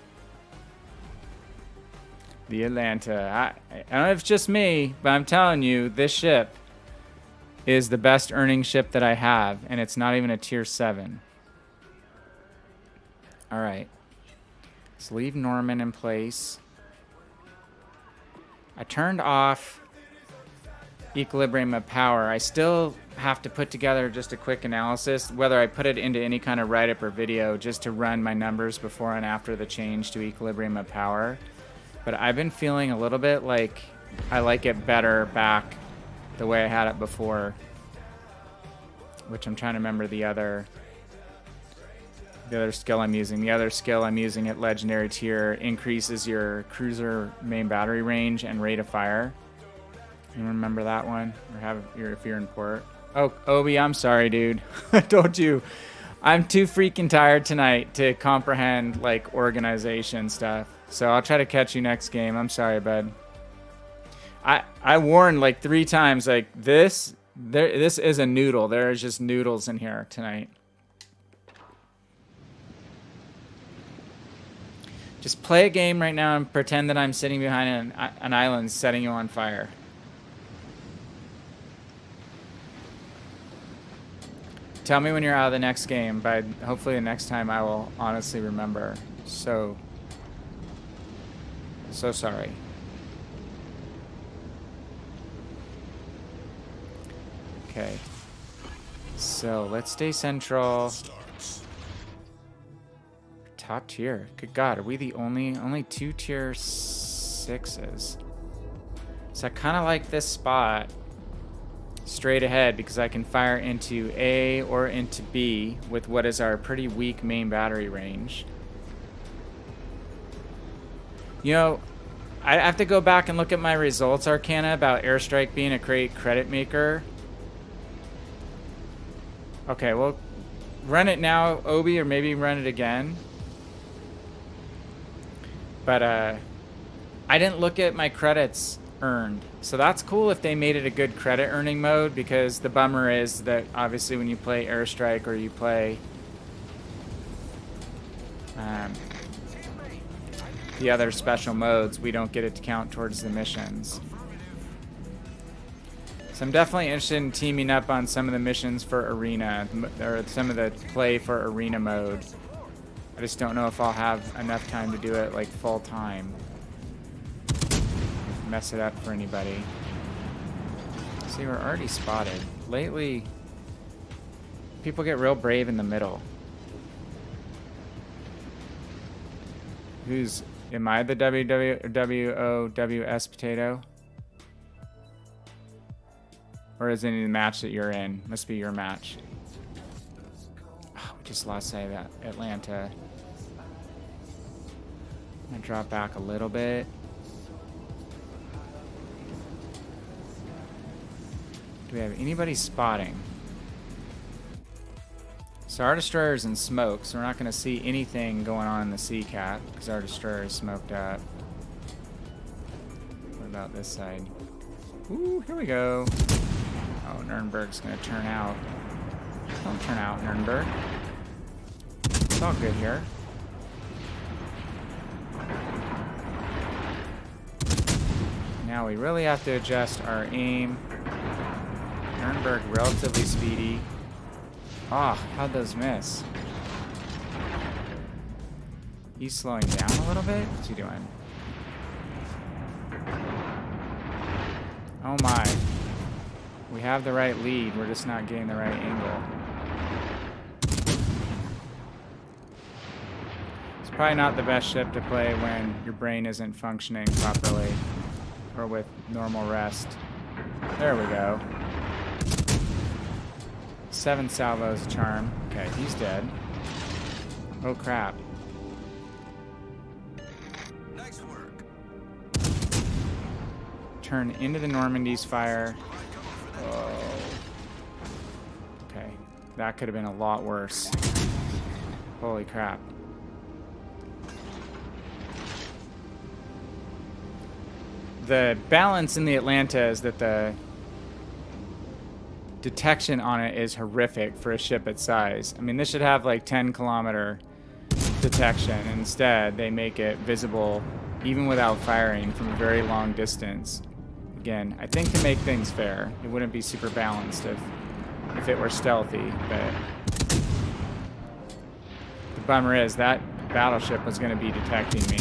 The Atlanta. I don't know if it's just me, but I'm telling you, this ship is the best earning ship that I have, and it's not even a tier 7. Alright. Let's leave Norman in place. I turned off Equilibrium of Power. I still have to put together just a quick analysis, whether I put it into any kind of write-up or video, just to run my numbers before and after the change to Equilibrium of Power. But I've been feeling a little bit like I like it better back the way I had it before, which I'm trying to remember the other skill I'm using. The other skill I'm using at Legendary tier increases your cruiser main battery range and rate of fire. You remember that one? Or if you're in port. Oh, Obi, I'm sorry, dude. I told you. I'm too freaking tired tonight to comprehend, like, organization stuff. So I'll try to catch you next game. I'm sorry, bud. I warned, like, 3 times, like, this is a noodle. There is just noodles in here tonight. Just play a game right now and pretend that I'm sitting behind an island setting you on fire. Tell me when you're out of the next game, but hopefully the next time I will honestly remember. So sorry. Okay. So let's stay central. Top tier. Good God, are we the only 2 tier 6s? So I kind of like this spot straight ahead because I can fire into A or into B with what is our pretty weak main battery range. You know, I have to go back and look at my results Arcana about Airstrike being a great credit maker. Okay, well, run it now, Obi, or maybe run it again. But I didn't look at my credits earned. So that's cool if they made it a good credit earning mode, because the bummer is that obviously when you play Airstrike or you play the other special modes, we don't get it to count towards the missions. So I'm definitely interested in teaming up on some of the missions for Arena, or some of the play for Arena mode. I just don't know if I'll have enough time to do it like full time. Mess it up for anybody. See, we're already spotted. Lately, people get real brave in the middle. Am I the WWOWS potato? Or is it the match that you're in? Must be your match. Oh, we just lost sight of that Atlanta. I'm gonna drop back a little bit. Do we have anybody spotting? So our destroyer is in smoke, so we're not going to see anything going on in the Sea Cat because our destroyer is smoked up. What about this side? Ooh, here we go. Oh, Nürnberg's going to turn out. Don't turn out, Nürnberg. It's all good here. Now we really have to adjust our aim. Nürnberg relatively speedy. Ah, oh, how'd those miss? He's slowing down a little bit? What's he doing? Oh my. We have the right lead, we're just not getting the right angle. Probably not the best ship to play when your brain isn't functioning properly or with normal rest. There we go. 7 salvos, charm. Okay, he's dead. Oh crap. Nice work. Turn into the Normandy's fire. Oh. Okay, that could have been a lot worse. Holy crap. The balance in the Atlanta is that the detection on it is horrific for a ship its size. I mean, this should have like 10-kilometer detection. Instead, they make it visible even without firing from a very long distance. Again, I think to make things fair, it wouldn't be super balanced if it were stealthy, but the bummer is that battleship was going to be detecting me.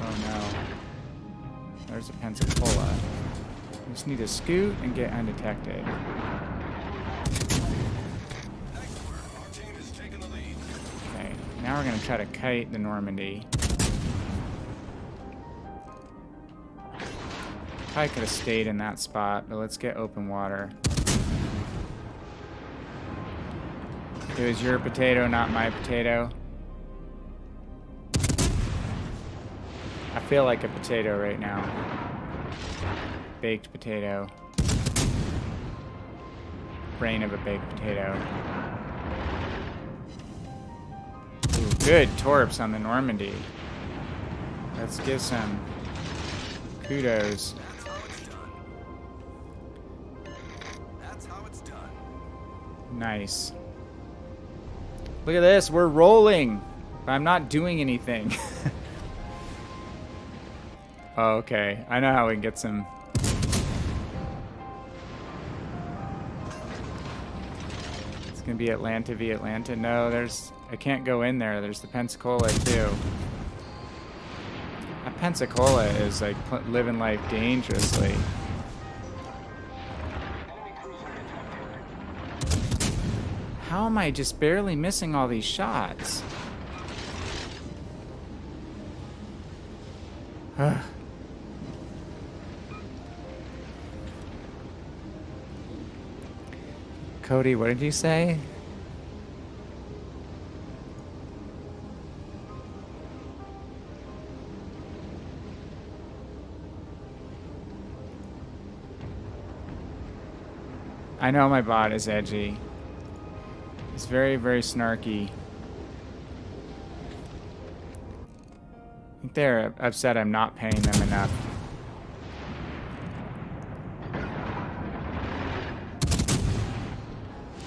Oh no. There's a Pensacola. We just need to scoot and get undetected. Okay, now we're going to try to kite the Normandy. Probably could have stayed in that spot, but let's get open water. It was your potato, not my potato. I feel like a potato right now. Baked potato. Brain of a baked potato. Ooh, good torps on the Normandy. Let's give some kudos. That's how it's done. Nice. Look at this, we're rolling. But I'm not doing anything. Oh, okay, I know how we can get some. It's gonna be Atlanta v Atlanta. No, I can't go in there. There's the Pensacola too. That Pensacola is like living life dangerously. How am I just barely missing all these shots? Cody, what did you say? I know my bot is edgy. It's very, very snarky. I think they're upset I'm not paying them enough.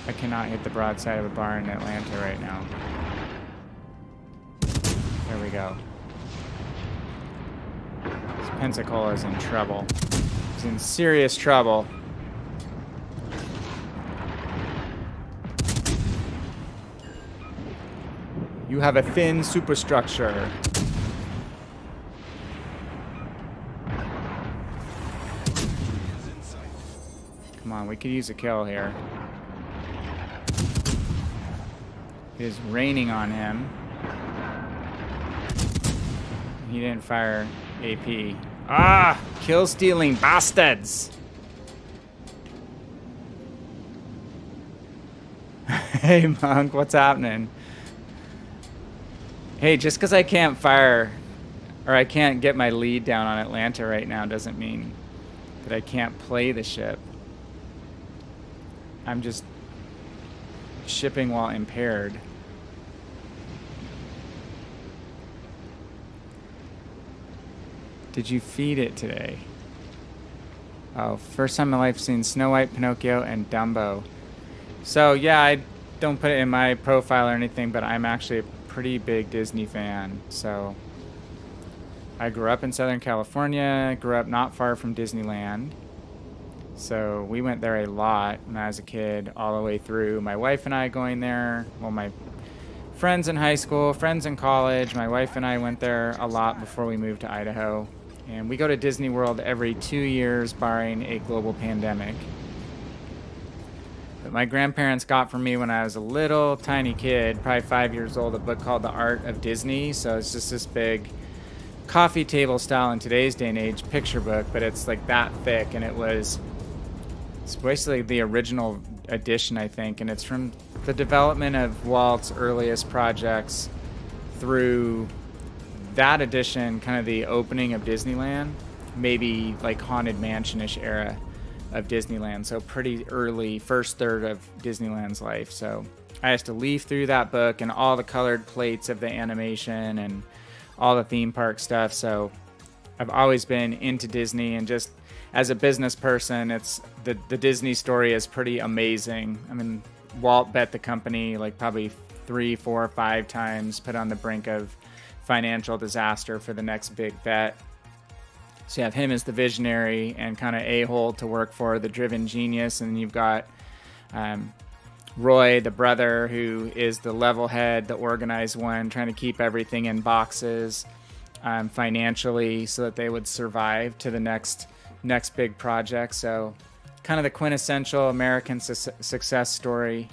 I cannot hit the broadside of a bar in Atlanta right now. There we go. This Pensacola is in trouble. It's in serious trouble. You have a thin superstructure. Come on, we could use a kill here. It is raining on him. He didn't fire AP. Ah! Kill stealing bastards! Hey, Monk, what's happening? Hey, just because I can't fire, or I can't get my lead down on Atlanta right now doesn't mean that I can't play the ship. I'm just shipping while impaired. Did you feed it today? Oh, first time in my life seen Snow White, Pinocchio, and Dumbo. So yeah, I don't put it in my profile or anything, but I'm actually a pretty big Disney fan. So I grew up in Southern California, grew up not far from Disneyland. So we went there a lot when I was a kid, all the way through. My wife and I going there. Well, my friends in high school, friends in college. My wife and I went there a lot before we moved to Idaho. And we go to Disney World every 2 years, barring a global pandemic. But my grandparents got for me when I was a little tiny kid, probably 5 years old, a book called The Art of Disney. So it's just this big coffee table style in today's day and age picture book, but it's like that thick, and it's basically the original edition, I think, and it's from the development of Walt's earliest projects through that edition, kind of the opening of Disneyland, maybe like Haunted Mansion-ish era of Disneyland, so pretty early, first third of Disneyland's life. So I used to leaf through that book and all the colored plates of the animation and all the theme park stuff. So I've always been into Disney, and just as a business person, it's the Disney story is pretty amazing. I mean, Walt bet the company like probably 3, 4, 5 times, put on the brink of financial disaster for the next big bet. So you have him as the visionary and kind of a-hole to work for, the driven genius, and you've got Roy, the brother, who is the level head, the organized one, trying to keep everything in boxes financially so that they would survive to the next big project. So kind of the quintessential American success story,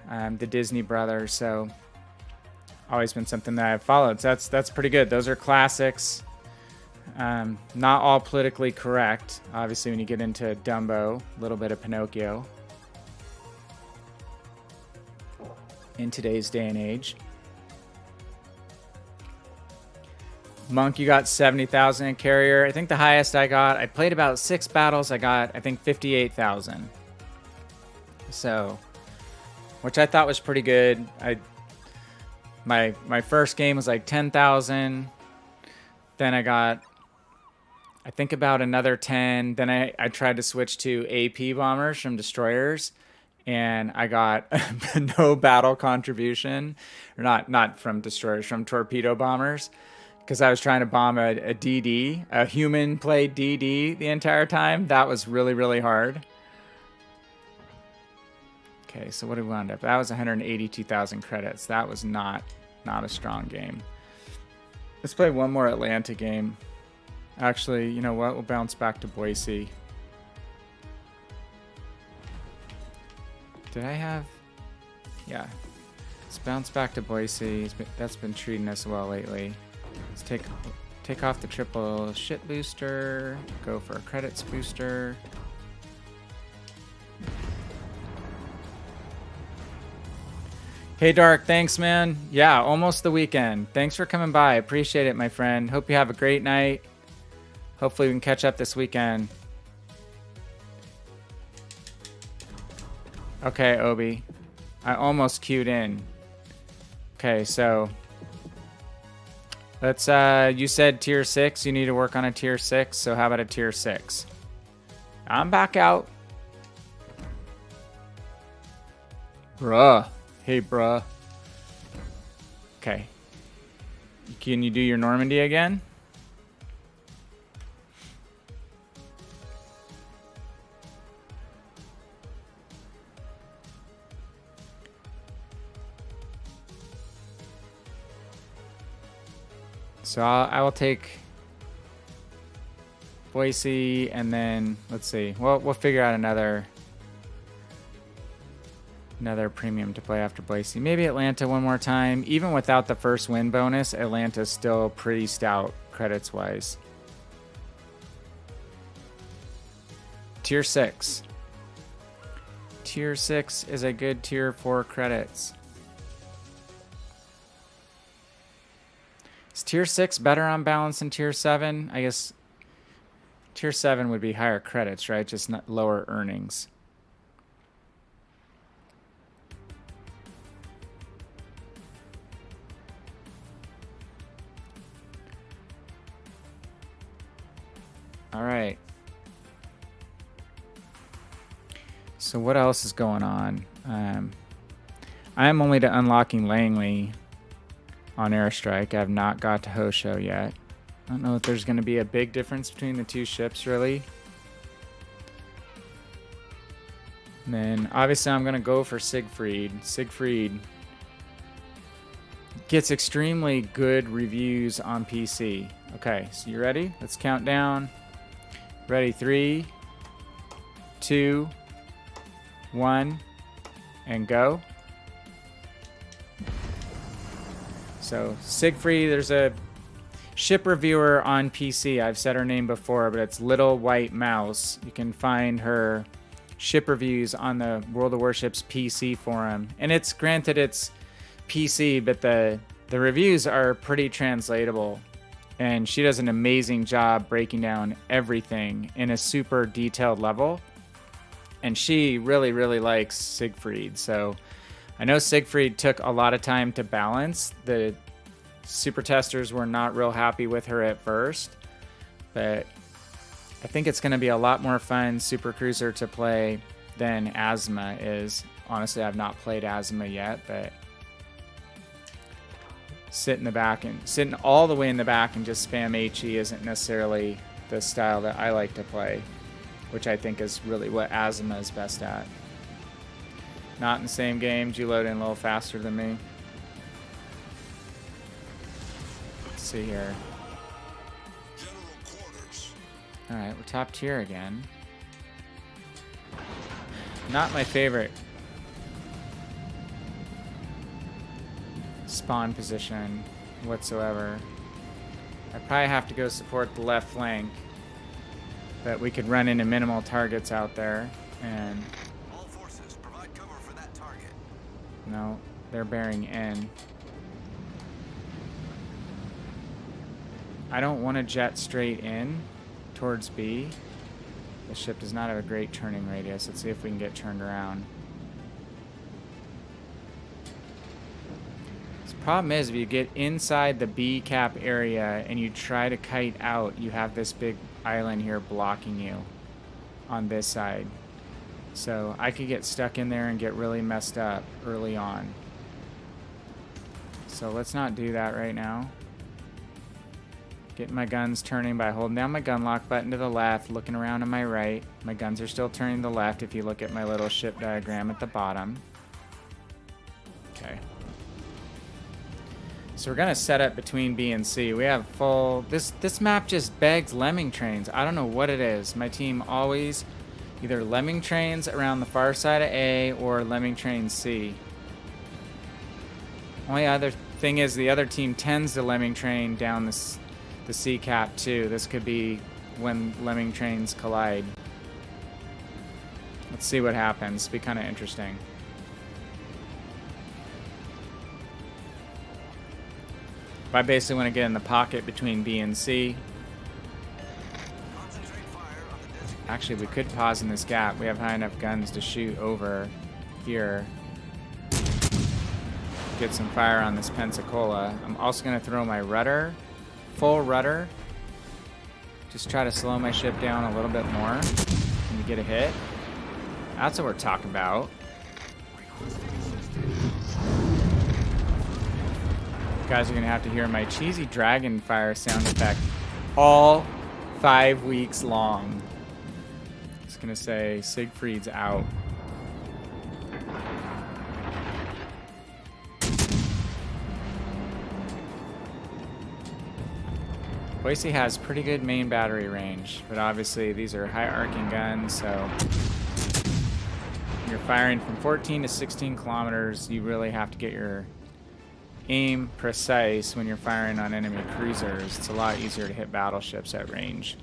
the Disney brothers. So always been something that I've followed. So that's pretty good. Those are classics. Not all politically correct. Obviously, when you get into Dumbo, a little bit of Pinocchio in today's day and age. Monk, you got 70,000 in Carrier. I think the highest I played about 6 battles. I got, I think, 58,000. So, which I thought was pretty good. My first game was like 10,000. Then I got, I think, about another 10. Then I tried to switch to AP bombers from destroyers, and I got no battle contribution, or not from destroyers, from torpedo bombers, because I was trying to bomb a DD, a human played DD the entire time. That was really, really hard. Okay, so what did we wind up? That was 182,000 credits. That was not a strong game. Let's play one more Atlanta game. Actually, you know what? We'll bounce back to Boise. Did I have? Yeah. Let's bounce back to Boise. That's been treating us well lately. Let's take off the triple shit booster. Go for a credits booster. Hey, Dark, thanks, man. Yeah, almost the weekend. Thanks for coming by. Appreciate it, my friend. Hope you have a great night. Hopefully we can catch up this weekend. Okay, Obi. I almost queued in. Okay, so let's, you said tier 6. You need to work on a tier 6, so how about a tier 6? I'm back out. Bruh. Hey, bruh. Okay. Can you do your Normandy again? So I will take Boise, and then let's see. Well, we'll figure out another premium to play after Boise. Maybe Atlanta one more time. Even without the first win bonus, Atlanta's still pretty stout credits wise. Tier 6. Tier 6 is a good tier for credits. Is tier 6 better on balance than tier 7? I guess tier 7 would be higher credits, right? Just not lower earnings. All right. So what else is going on? I am only to unlocking Langley on Airstrike. I have not got to Hosho yet. I don't know if there's going to be a big difference between the two ships, really. And then, obviously, I'm going to go for Siegfried. Siegfried gets extremely good reviews on PC. Okay, so you ready? Let's count down. Ready, 3, 2, 1, and go. So Siegfried, there's a ship reviewer on PC. I've said her name before, but it's Little White Mouse. You can find her ship reviews on the World of Warships PC forum. And it's granted it's PC, but the reviews are pretty translatable. And she does an amazing job breaking down everything in a super detailed level. And she really, really likes Siegfried. So I know Siegfried took a lot of time to balance. The super testers were not real happy with her at first, but I think it's going to be a lot more fun super cruiser to play than Asma is. Honestly, I've not played Asma yet, but sitting all the way in the back and just spam HE isn't necessarily the style that I like to play, which I think is really what Asma is best at. Not in the same game. You load in a little faster than me. Let's see here. Alright, we're top tier again. Not my favorite spawn position whatsoever. I probably have to go support the left flank, but we could run into minimal targets out there, and All forces, provide cover for that target. no, they're bearing in. I don't want to jet straight in towards B. The ship does not have a great turning radius. Let's see if we can get turned around. The problem is if you get inside the B cap area and you try to kite out, you have this big island here blocking you on this side. So I could get stuck in there and get really messed up early on. So let's not do that right now. Getting my guns turning by holding down my gun lock button to the left, looking around to my right. My guns are still turning to the left if you look at my little ship diagram at the bottom. Okay. So we're gonna set up between B and C. We have full... This map just begs lemming trains. I don't know what it is. My team always either lemming trains around the far side of A or lemming trains C. Only other thing is the other team tends to lemming train down the C cap too. This could be when lemming trains collide. Let's see what happens. Be kind of interesting. I basically want to get in the pocket between B and C. Concentrate fire on the designated. Actually, we could pause in this gap. We have high enough guns to shoot over here. Get some fire on this Pensacola. I'm also going to throw my rudder. Full rudder. Just try to slow my ship down a little bit more. Can you get a hit? That's what we're talking about. You guys are going to have to hear my cheesy dragon fire sound effect all 5 weeks long. It's going to say Siegfried's out. Boise has pretty good main battery range, but obviously these are high arcing guns, so you're firing from 14 to 16 kilometers. You really have to get your aim precise when you're firing on enemy cruisers. It's a lot easier to hit battleships at range.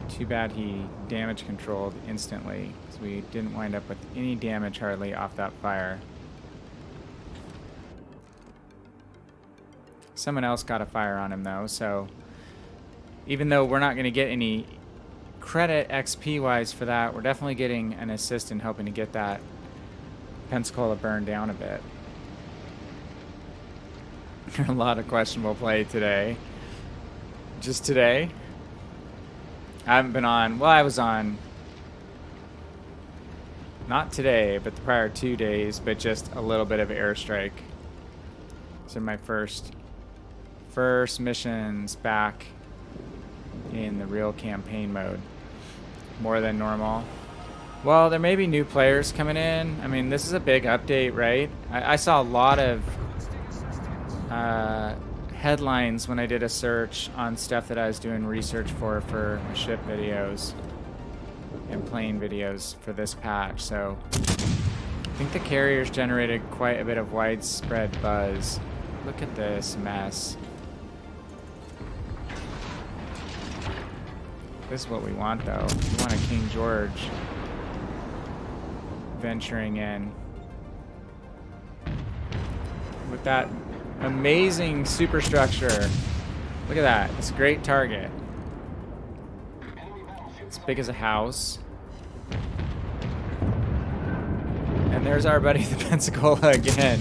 Too bad he damage controlled instantly, because we didn't wind up with any damage hardly off that fire. Someone else got a fire on him though, so even though we're not going to get any credit XP wise for that, we're definitely getting an assist in helping to get that Pensacola burned down a bit. A lot of questionable play today. Just today. I haven't been on, well, I was on not today, but the prior 2 days, but just a little bit of airstrike. These are my first missions back in the real campaign mode. More than normal. Well, there may be new players coming in. I mean, this is a big update, right? I saw a lot of headlines when I did a search on stuff that I was doing research for my ship videos and plane videos for this patch. So I think the carriers generated quite a bit of widespread buzz. Look at this mess. This is what we want, though. We want a King George venturing in with that amazing superstructure. Look at that. It's a great target. It's big as a house. And there's our buddy the Pensacola again.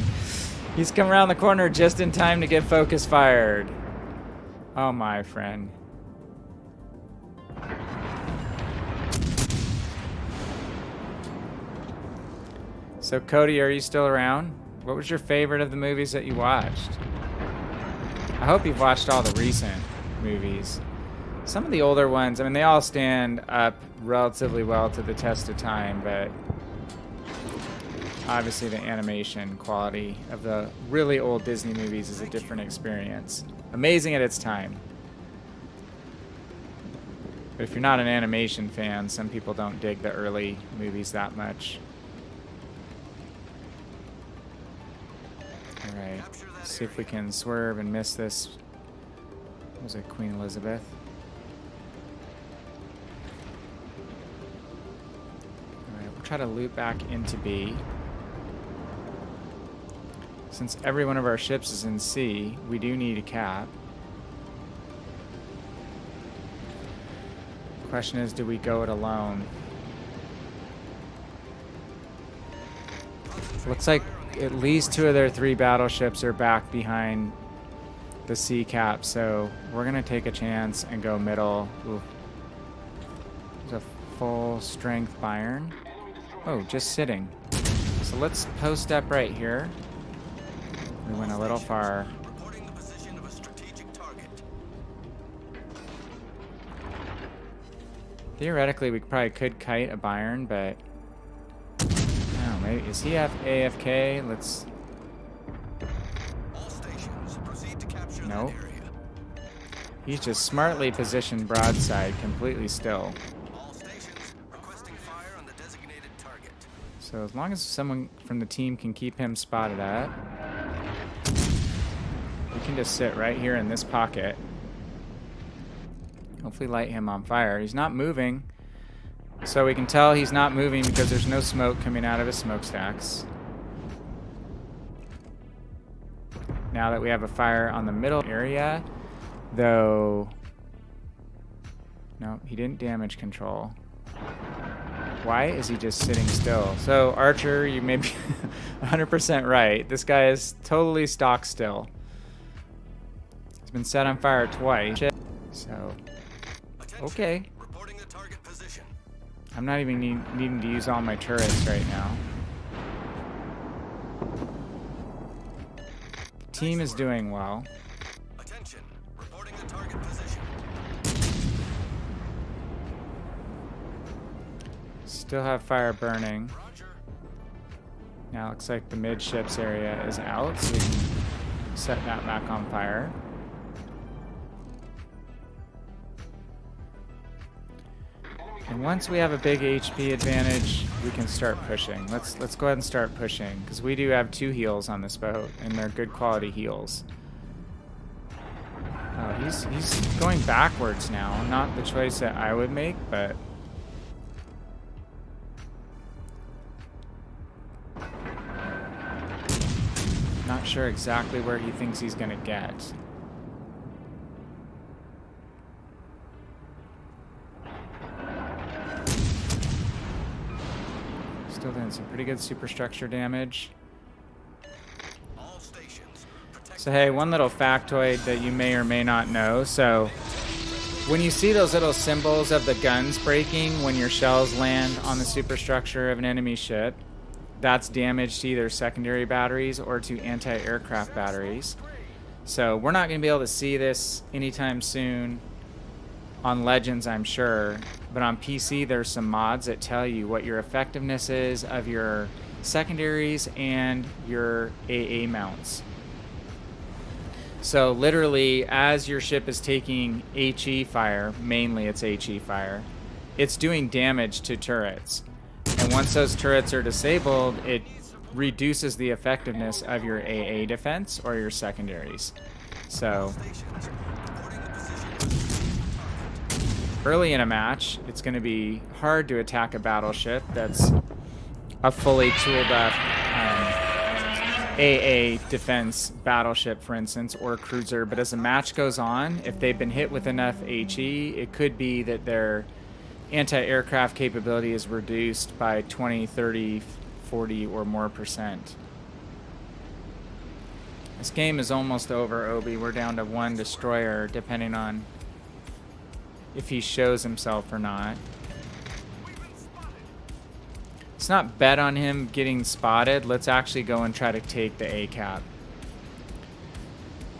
He's come around the corner just in time to get focus fired. Oh my friend. So Cody, are you still around? What was your favorite of the movies that you watched? I hope you've watched all the recent movies. Some of the older ones, I mean, they all stand up relatively well to the test of time, but obviously the animation quality of the really old Disney movies is a different experience. Amazing at its time. But if you're not an animation fan, some people don't dig the early movies that much. Alright, see if we can swerve and miss this. What was it, Queen Elizabeth? Alright, we'll try to loop back into B. Since every one of our ships is in C, we do need a cap. The question is, do we go it alone? Looks like at least 2 of their 3 battleships are back behind the C cap, so we're gonna take a chance and go middle. Ooh. There's a full strength Byron. Oh, just sitting. So let's post up right here. We went a little far. Reporting the position of a strategic target. Theoretically, we probably could kite a Byron, but maybe, is he AFK? Let's. All stations, proceed to capture Nope. that area. He's just smartly positioned broadside, completely still. All stations, requesting fire on the designated target. So as long as someone from the team can keep him spotted at, we can just sit right here in this pocket. Hopefully light him on fire. He's not moving. So we can tell he's not moving because there's no smoke coming out of his smokestacks. Now that we have a fire on the middle area, though... No, he didn't damage control. Why is he just sitting still? So, Archer, you may be 100% right. This guy is totally stock still. He's been set on fire twice. So, okay. Reporting the target position. I'm not even needing to use all my turrets right now. The team is doing well. Attention, reporting the target position. Still have fire burning. Roger. Now it looks like the midships area is out, so we can set that back on fire. And once we have a big HP advantage, we can start pushing. Let's go ahead and start pushing, because we do have 2 heals on this boat, and they're good quality heals. Oh, he's going backwards now. Not the choice that I would make, but not sure exactly where he thinks he's gonna get. Still doing some pretty good superstructure damage. All stations, protect. So hey, one little factoid that you may or may not know. So when you see those little symbols of the guns breaking when your shells land on the superstructure of an enemy ship, that's damage to either secondary batteries or to anti-aircraft batteries. So we're not going to be able to see this anytime soon on Legends, I'm sure. But on PC, there's some mods that tell you what your effectiveness is of your secondaries and your AA mounts. So literally, as your ship is taking HE fire, mainly it's HE fire, it's doing damage to turrets. And once those turrets are disabled, it reduces the effectiveness of your AA defense or your secondaries. So early in a match, it's going to be hard to attack a battleship that's a fully tooled up AA defense battleship, for instance, or a cruiser. But as the match goes on, if they've been hit with enough HE, it could be that their anti-aircraft capability is reduced by 20, 30, 40 or more %. This game is almost over, Obi. We're down to 1 destroyer, depending on if he shows himself or not. Let's not bet on him getting spotted. Let's actually go and try to take the A-cap.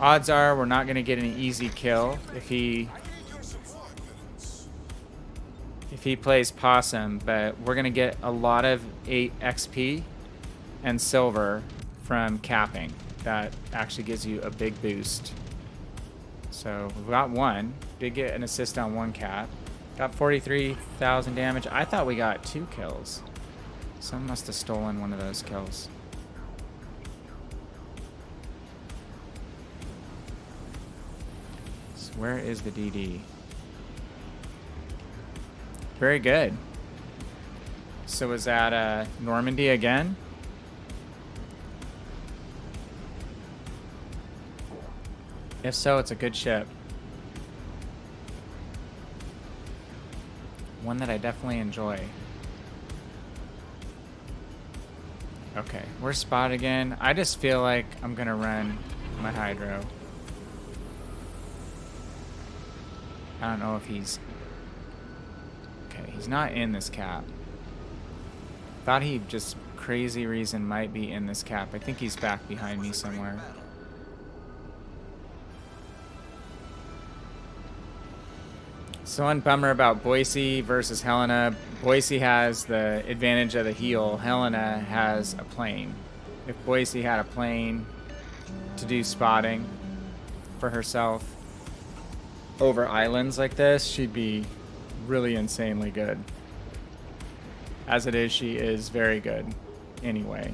Odds are we're not going to get an easy kill if he plays possum, but we're going to get a lot of 8 XP and silver from capping. That actually gives you a big boost. So we've got 1. Did get an assist on 1 cap. Got 43,000 damage. I thought we got 2 kills. Someone must have stolen one of those kills. So where is the DD? Very good. So is that Normandy again? If so, it's a good ship. One that I definitely enjoy. Okay, we're spotted again. I just feel like I'm gonna run my hydro. I don't know if he's... Okay, he's not in this cap. Thought he just crazy reason might be in this cap. I think he's back behind me somewhere. So one bummer about Boise versus Helena. Boise has the advantage of the heel. Helena has a plane. If Boise had a plane to do spotting for herself over islands like this, she'd be really insanely good. As it is, she is very good anyway.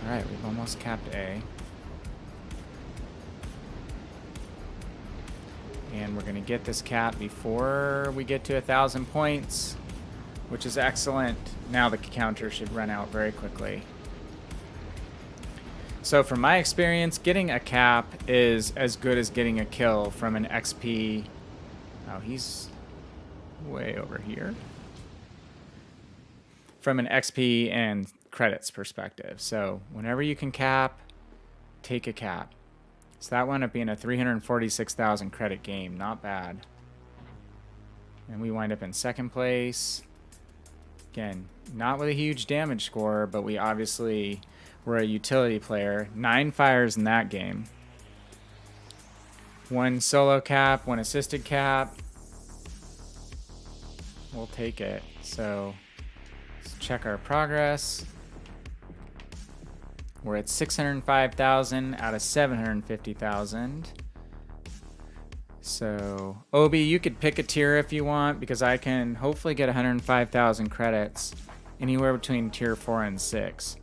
Alright, we've almost capped A. And we're going to get this cap before we get to 1,000 points, which is excellent. Now the counter should run out very quickly. So from my experience, getting a cap is as good as getting a kill from an XP. Oh, he's way over here. From an XP and credits perspective. So whenever you can cap, take a cap. So that wound up being a 346,000 credit game. Not bad. And we wind up in 2nd place. Again, not with a huge damage score, but we obviously were a utility player. 9 fires in that game. 1 solo cap, 1 assisted cap. We'll take it. So let's check our progress. We're at 605,000 out of 750,000. So, Obi, you could pick a tier if you want, because I can hopefully get 105,000 credits anywhere between tier 4 and 6.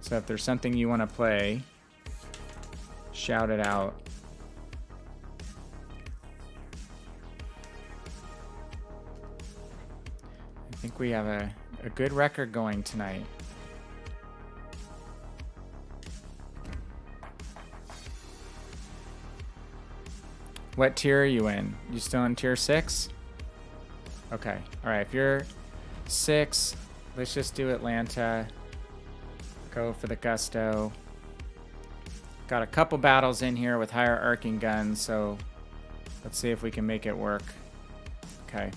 So if there's something you want to play, shout it out. I think we have a good record going tonight. What tier are you in? You still in tier 6? Okay. Alright, if you're 6, let's just do Atlanta. Go for the Gusto. Got a couple battles in here with higher arcing guns, so let's see if we can make it work. Okay.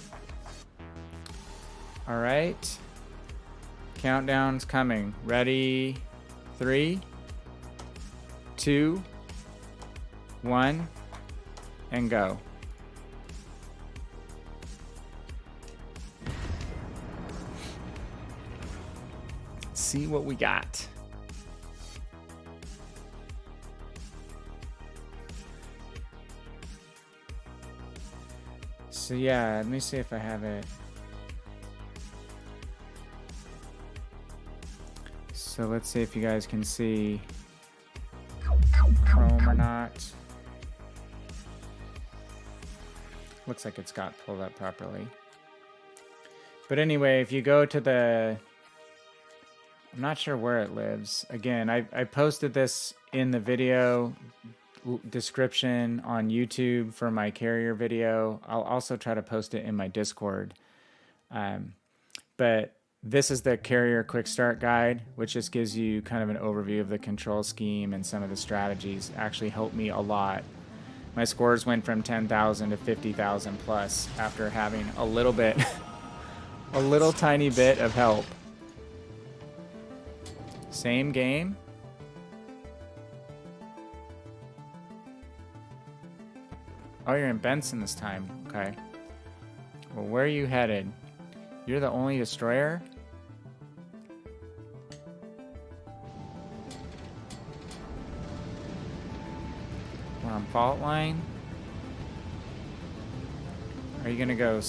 Alright. Countdown's coming. Ready? 3, 2, 1. and go. See what we got. So yeah, let me see if I have it. So let's see if you guys can see Chrome or not. Looks like it's got pulled up properly. But anyway, if you go to the... I'm not sure where it lives. Again, I posted this in the video description on YouTube for my carrier video. I'll also try to post it in my Discord. But this is the carrier quick start guide, which just gives you kind of an overview of the control scheme and some of the strategies. Actually helped me a lot. My scores went from 10,000 to 50,000 plus after having a little bit, a little tiny bit of help. Same game. Oh, you're in Benson this time. Okay. Well, where are you headed? You're the only destroyer? We're on fault line. Are you gonna go? All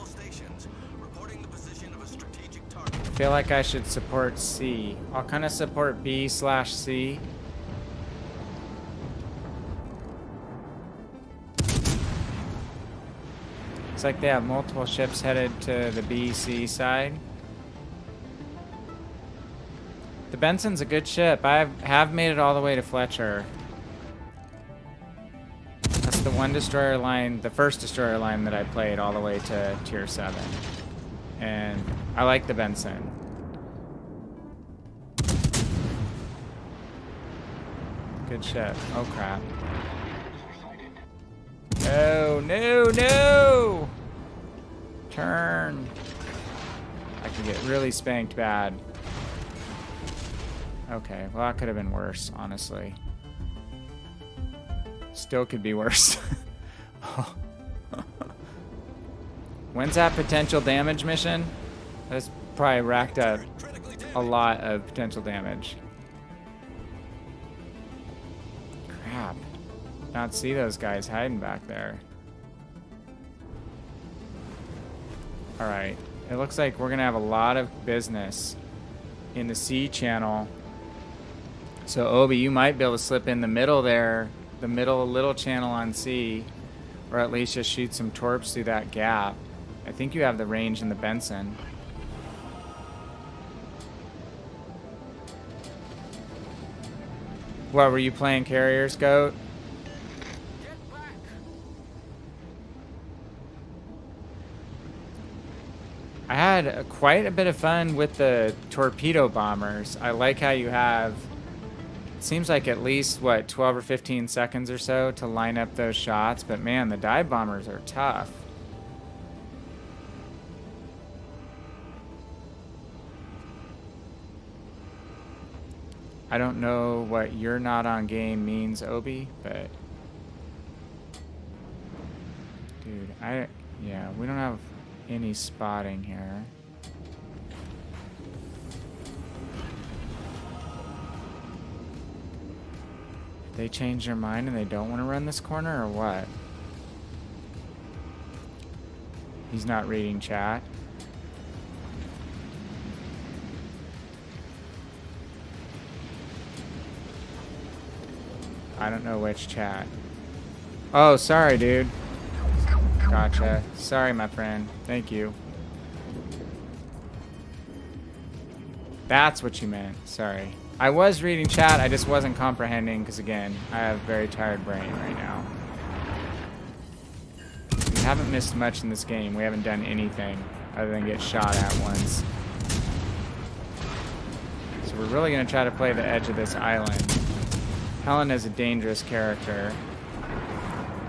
stations reporting the position of a strategic target. I feel like I should support C. I'll kind of support B/C. It's like they have multiple ships headed to the B/C side. The Benson's a good ship. I have made it all the way to Fletcher. That's the one destroyer line, the first destroyer line that I played all the way to tier 7. And I like the Benson. Good ship. Oh crap. No, no, no! Turn. I could get really spanked bad. Okay, well that could have been worse, honestly. Still could be worse. When's that potential damage mission? That's probably racked up a lot of potential damage. Crap. Not see those guys hiding back there. Alright. It looks like we're gonna have a lot of business in the C channel. So Obi, you might be able to slip in the middle there, the middle little channel on C, or at least just shoot some torps through that gap. I think you have the range in the Benson. What, were you playing carriers, Goat? Get back. I had quite a bit of fun with the torpedo bombers. I like how you have, it seems like at least, what, 12 or 15 seconds or so to line up those shots. But man, the dive bombers are tough. I don't know what "you're not on game" means, Obi, but dude, yeah, we don't have any spotting here. They change their mind and they don't want to run this corner, or what? He's not reading chat. I don't know which chat. Oh, sorry, dude. Gotcha. Sorry, my friend. Thank you. That's what you meant. Sorry. I was reading chat, I just wasn't comprehending, because again, I have a very tired brain right now. We haven't missed much in this game. We haven't done anything other than get shot at once. So we're really going to try to play the edge of this island. Helen is a dangerous character.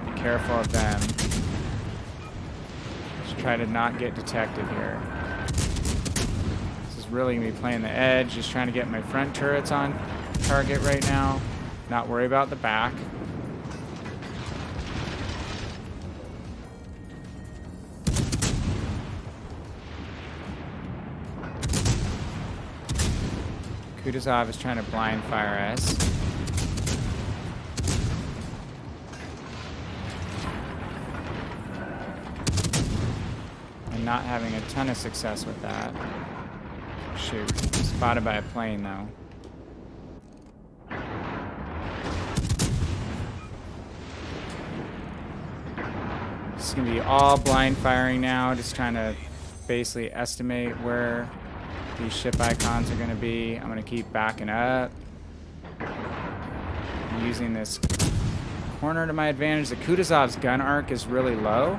Be careful of them. Just try to not get detected here. This is really going to be playing the edge, just trying to get my front turrets on target right now. Not worry about the back. Kutuzov is trying to blind fire us. And not having a ton of success with that. Shoot. Spotted by a plane, though. It's going to be all blind firing now, just trying to basically estimate where these ship icons are going to be. I'm going to keep backing up. I'm using this corner to my advantage. The Kutuzov's gun arc is really low.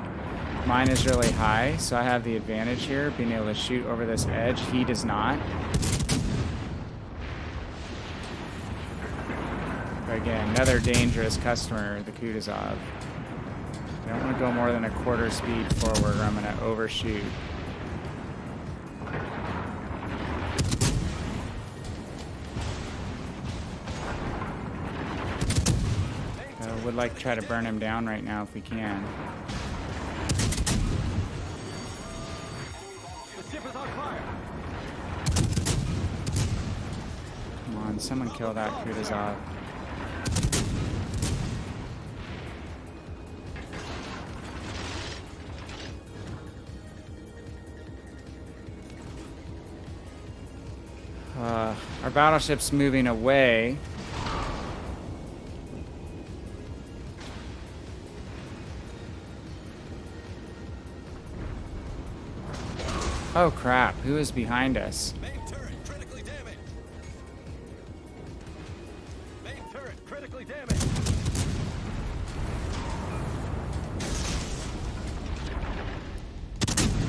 Mine is really high, so I have the advantage here, being able to shoot over this edge. He does not. But again, another dangerous customer, the Kutuzov. I don't want to go more than a quarter speed forward or I'm going to overshoot. I would like to try to burn him down right now if we can. Come on, someone kill that Kutuzov. Our battleship's moving away. Oh crap, who is behind us? Main turret critically damaged. Main turret critically damaged.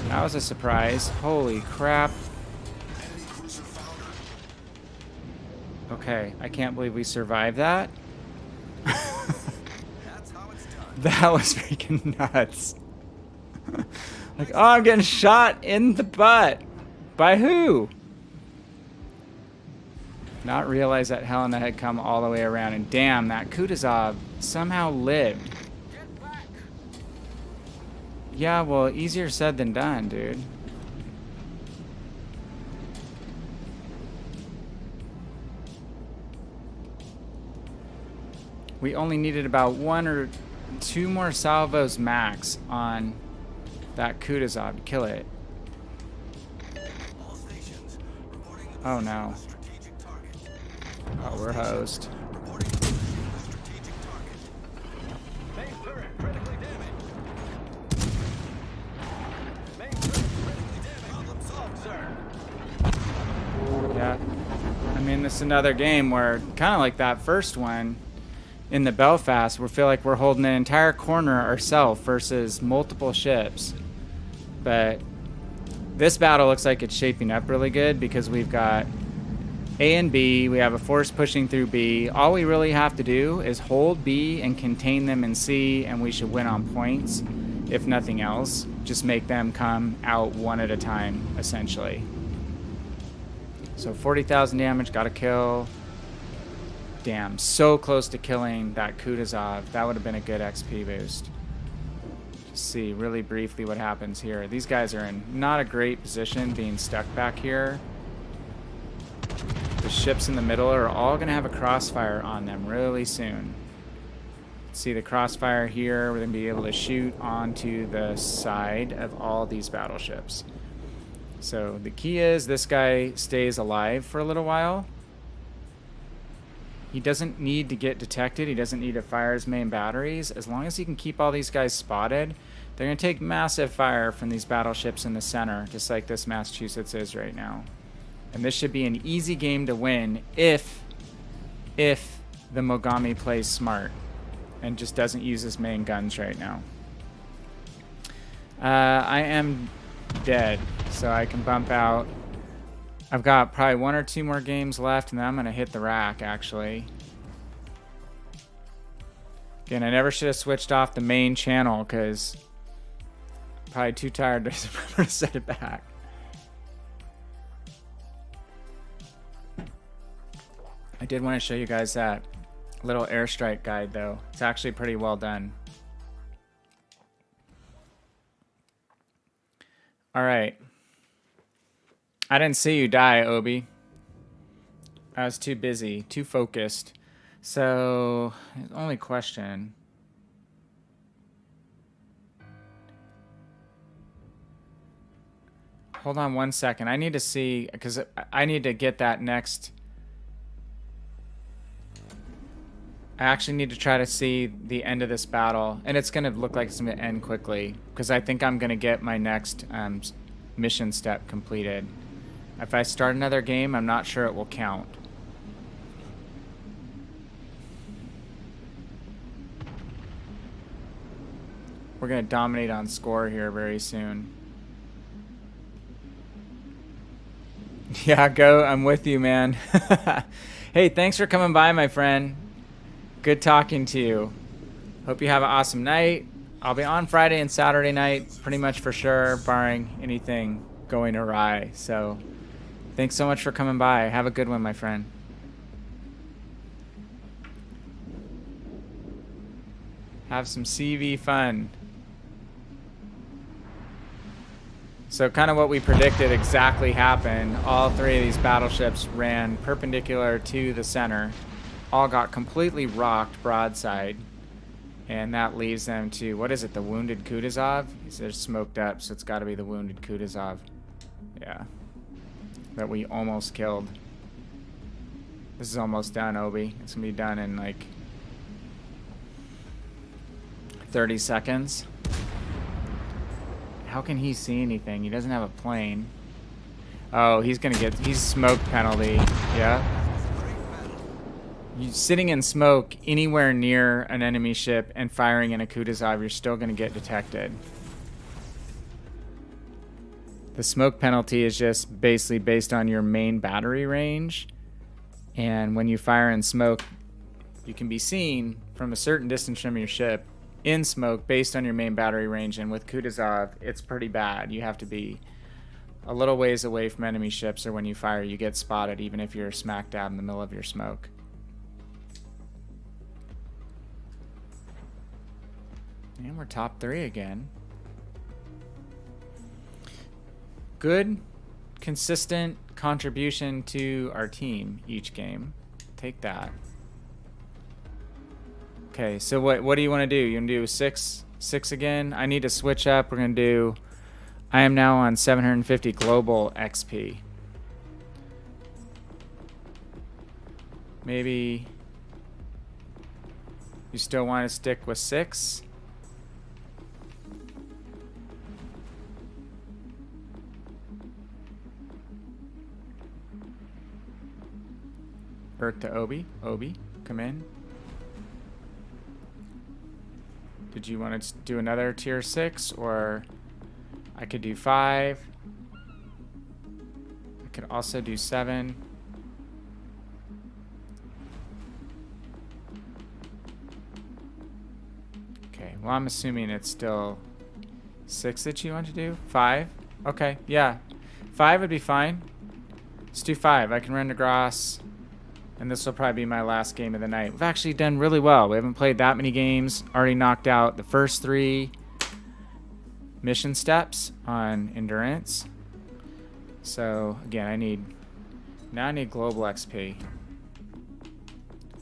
That was a surprise. Holy crap. Enemy cruiser foundered. Okay, I can't believe we survived that. That's how it's done. That was freaking nuts. Like, oh, I'm getting shot in the butt. By who? Not realize that Helena had come all the way around. And damn, that Kutuzov somehow lived. Get back. Yeah, well, easier said than done, dude. We only needed about 1 or 2 more salvos max on that Kutuzov to kill it. All stations reporting the Oh position no. of the strategic target. Oh, we're host. Reporting the position of the strategic target. Main turret critically damaged. Main turret critically damaged. Problem solved, sir. Yeah. I mean, this is another game where, kind of like that first one in the Belfast, we feel like we're holding an entire corner ourselves versus multiple ships. But this battle looks like it's shaping up really good because we've got A and B. We have a force pushing through B. All we really have to do is hold B and contain them in C, and we should win on points, if nothing else. Just make them come out one at a time, essentially. So 40,000 damage, got a kill. Damn, so close to killing that Kutuzov. That would have been a good XP boost. Just see really briefly what happens here. These guys are in not a great position being stuck back here. The ships in the middle are all going to have a crossfire on them really soon. See the crossfire here. We're going to be able to shoot onto the side of all these battleships. So the key is this guy stays alive for a little while. He doesn't need to get detected. He doesn't need to fire his main batteries. As long as he can keep all these guys spotted, they're going to take massive fire from these battleships in the center, just like this Massachusetts is right now. And this should be an easy game to win if the Mogami plays smart and just doesn't use his main guns right now. I am dead, so I can bump out. I've got probably 1 or 2 more games left, and then I'm going to hit the rack, actually. Again, I never should have switched off the main channel, because I'm probably too tired to remember to set it back. I did want to show you guys that little airstrike guide, though. It's actually pretty well done. All right. I didn't see you die, Obi. I was too busy, too focused. So, the only question. Hold on 1 second. I need to see, because I need to get that next. I actually need to try to see the end of this battle. And it's going to look like it's going to end quickly, because I think I'm going to get my next mission step completed. If I start another game, I'm not sure it will count. We're going to dominate on score here very soon. Yeah, go. I'm with you, man. Hey, thanks for coming by, my friend. Good talking to you. Hope you have an awesome night. I'll be on Friday and Saturday night, pretty much for sure, barring anything going awry. So, thanks so much for coming by. Have a good one, my friend. Have some CV fun. So kind of what we predicted exactly happened. All three of these battleships ran perpendicular to the center. All got completely rocked broadside. And that leaves them to, what is it, the Wounded Kutuzov? They're smoked up, so it's got to be the Wounded Kutuzov. Yeah. That we almost killed. This is almost done, Obi. It's going to be done in like 30 seconds. How can he see anything? He doesn't have a plane. Oh, he's gonna get... He's smoke penalty. Yeah. You sitting in smoke anywhere near an enemy ship and firing in a Kutuzov, you're still gonna get detected. The smoke penalty is just basically based on your main battery range. And when you fire in smoke, you can be seen from a certain distance from your ship in smoke based on your main battery range, and with Kutuzov, it's pretty bad. You have to be a little ways away from enemy ships, or when you fire, you get spotted even if you're smack dab in the middle of your smoke. And we're top 3 again. Good, consistent contribution to our team each game. Take that. Okay, so what do you want to do? You want to do 6 again? I need to switch up. We're going to do... I am now on 750 global XP. Maybe... You still want to stick with 6? Berk to Obi. Obi, come in. Did you want to do another tier 6, or I could do 5. I could also do 7. Okay, well, I'm assuming it's still 6 that you want to do. 5? Okay, yeah. 5 would be fine. Let's do 5. I can run to Gross. And this will probably be my last game of the night. We've actually done really well. We haven't played that many games. Already knocked out the first 3 mission steps on endurance. So again, I need global XP.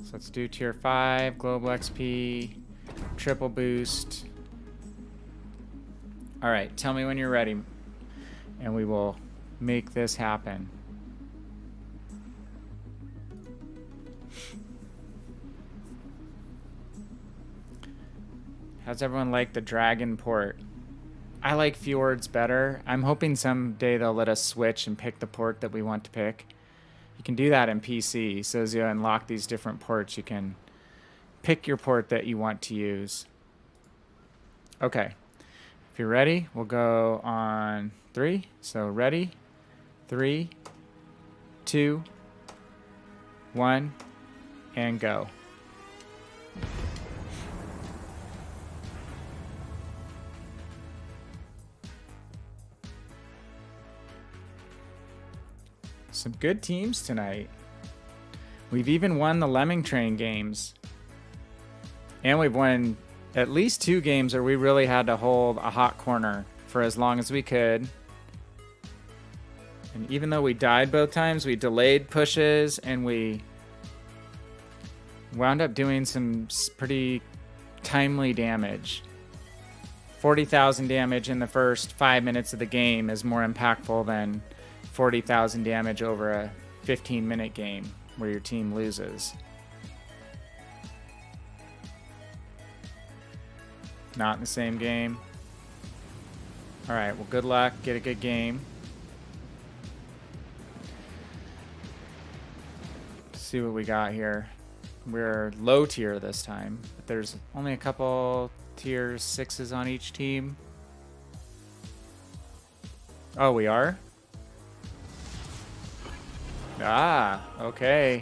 So let's do tier 5, global XP, triple boost. All right, tell me when you're ready, and we will make this happen. How's everyone like the Dragon port? I like Fjords better. I'm hoping someday they'll let us switch and pick the port that we want to pick. You can do that in PC. So as you unlock these different ports, you can pick your port that you want to use. Okay. If you're ready, we'll go on 3. So ready? 3, 2, 1, and go. Some good teams tonight. We've even won the Lemming Train games. And we've won at least 2 games where we really had to hold a hot corner for as long as we could. And even though we died both times, we delayed pushes and we wound up doing some pretty timely damage. 40,000 damage in the first 5 minutes of the game is more impactful than 40,000 damage over a 15-minute game where your team loses. Not in the same game. All right, well, good luck. Get a good game. Let's see what we got here. We're low tier this time, but there's only a couple tier 6s on each team. Oh, we are? Ah, okay.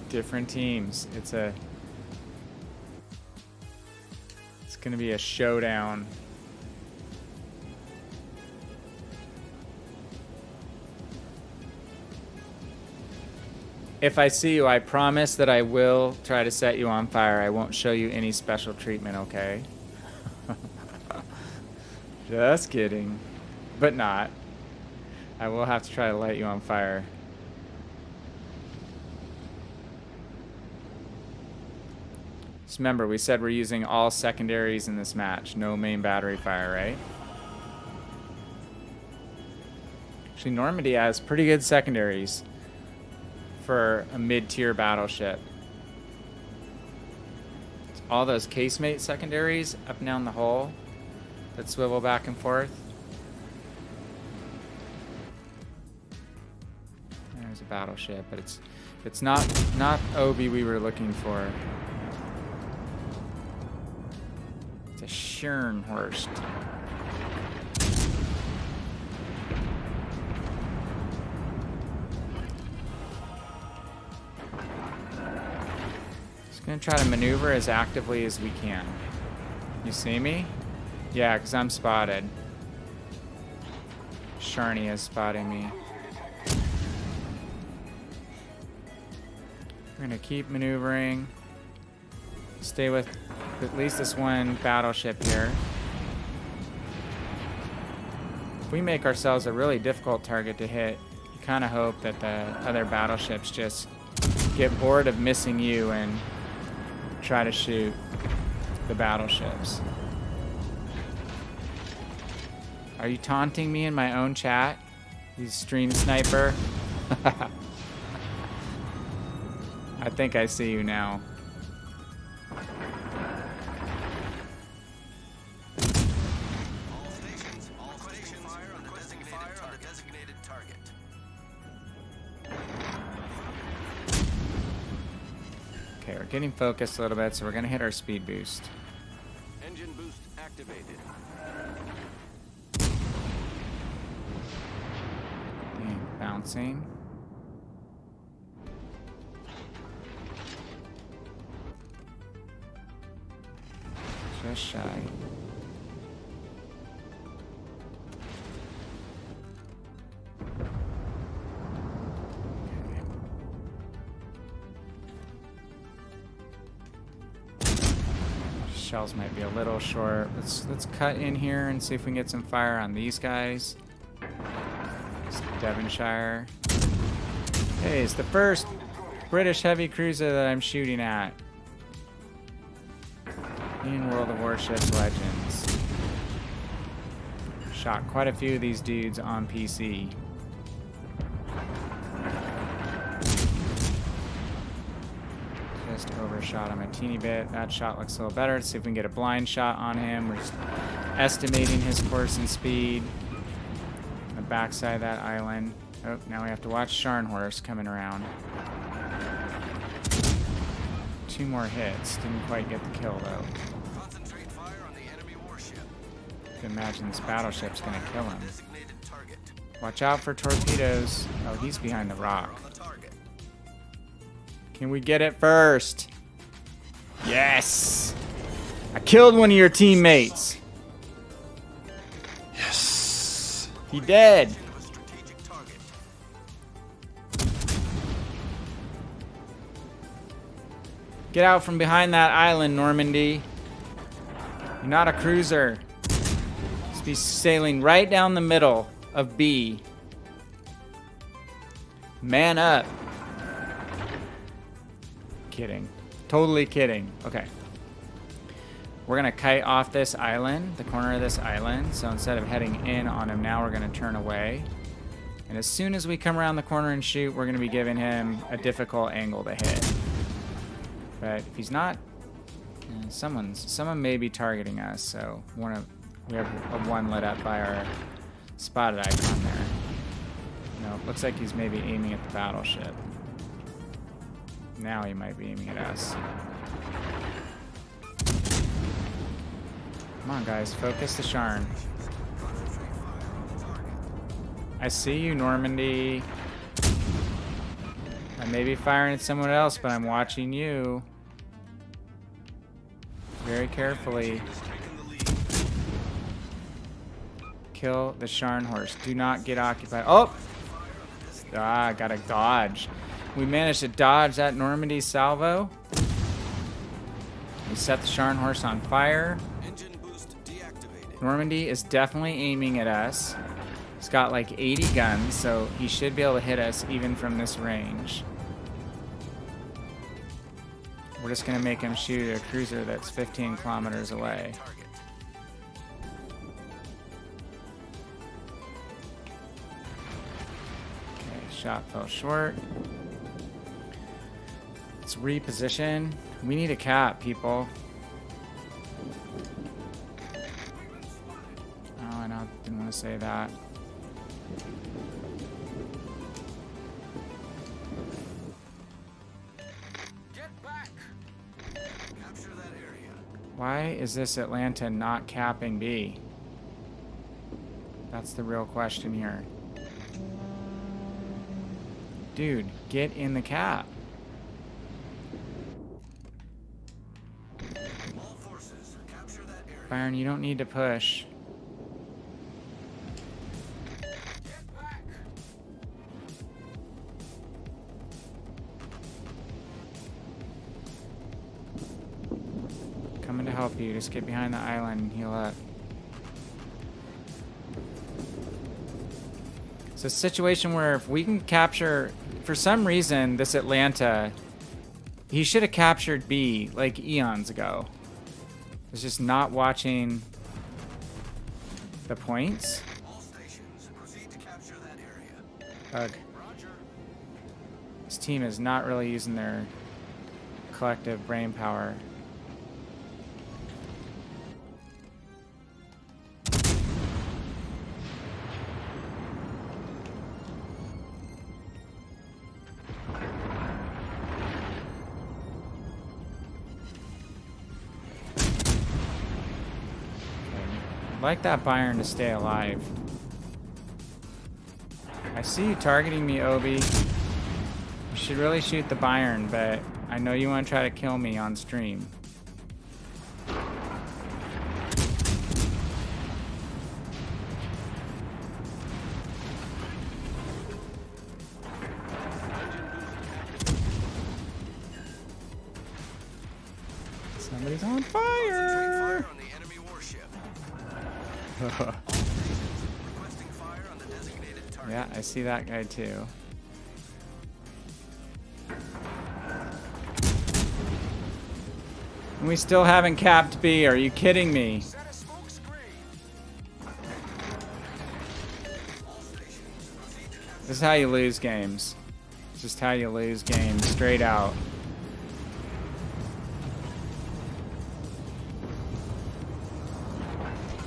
Different teams. It's gonna be a showdown. If I see you, I promise that I will try to set you on fire. I won't show you any special treatment, okay? Just kidding. But not. I will have to try to light you on fire. Just remember, we said we're using all secondaries in this match. No main battery fire, right? Actually, Normandy has pretty good secondaries for a mid-tier battleship. It's all those casemate secondaries up and down the hull that swivel back and forth. There's a battleship, but it's not Obi we were looking for. It's a Schernhorst. Gonna try to maneuver as actively as we can. You see me? Yeah, because I'm spotted. Sharny is spotting me. We're gonna keep maneuvering. Stay with at least this one battleship here. If we make ourselves a really difficult target to hit, you kind of hope that the other battleships just get bored of missing you and try to shoot the battleships. Are you taunting me in my own chat? You stream sniper? I think I see you now. All stations fire on the designated target. Okay, we're getting focused a little bit, so we're gonna hit our speed boost. Engine boost activated. Okay, bouncing. Just shy. Shells might be a little short. Let's cut in here and see if we can get some fire on these guys. It's Devonshire. Hey, it's the first British heavy cruiser that I'm shooting at in World of Warships Legends. Shot quite a few of these dudes on PC. Just overshot him a teeny bit. That shot looks a little better. Let's see if we can get a blind shot on him. We're just estimating his course and speed. On the backside of that island. Oh, now we have to watch Scharnhorst coming around. 2 more hits. Didn't quite get the kill though. Concentrate fire on the enemy warship. I can imagine this battleship's gonna kill him. Designated target. Watch out for torpedoes. Oh, he's behind the rock. On the target. Can we get it first? Yes! I killed one of your teammates. Yes. He dead. Into a strategic target. Get out from behind that island, Normandy. You're not a cruiser. Just be sailing right down the middle of B. Man up. Kidding. Totally kidding. Okay. We're going to kite off this island, the corner of this island. So instead of heading in on him now, we're going to turn away. And as soon as we come around the corner and shoot, we're going to be giving him a difficult angle to hit. But if he's not, someone may be targeting us. So we have a one lit up by our spotted icon there. No, it looks like he's maybe aiming at the battleship. Now he might be aiming at us. Come on, guys, focus the Sharn. I see you, Normandy. I may be firing at someone else, but I'm watching you. Very carefully. Kill the Sharn horse. Do not get occupied. Oh! Ah, gotta dodge. We managed to dodge that Normandy salvo. We set the Sharn horse on fire. Normandy is definitely aiming at us. He's got like 80 guns, so he should be able to hit us even from this range. We're just gonna make him shoot a cruiser that's 15 kilometers away. Okay, shot fell short. Let's reposition. We need a cap, people. Oh, I didn't want to say that. Get back. Capture that area. Why is this Atlanta not capping B? That's the real question here. Dude, get in the cap. All forces, capture that area. Byron, you don't need to push. Get back. Coming to help you. Just get behind the island and heal up. It's a situation where if we can capture, for some reason, this Atlanta, he should have captured B like eons ago. It's just not watching the points. All stations, proceed to capture that area. Ugh. Roger. This team is not really using their collective brain power. I'd like that Byron to stay alive. I see you targeting me, Obi. You should really shoot the Byron, but I know you want to try to kill me on stream. Somebody's on Concentrate fire! fire on the enemy warship. All stations, requesting fire on the designated target. Yeah, I see that guy too. And we still haven't capped B. Are you kidding me? Set a smoke screen. All stations, proceed to capture. This is how you lose games. It's just how you lose games, straight out.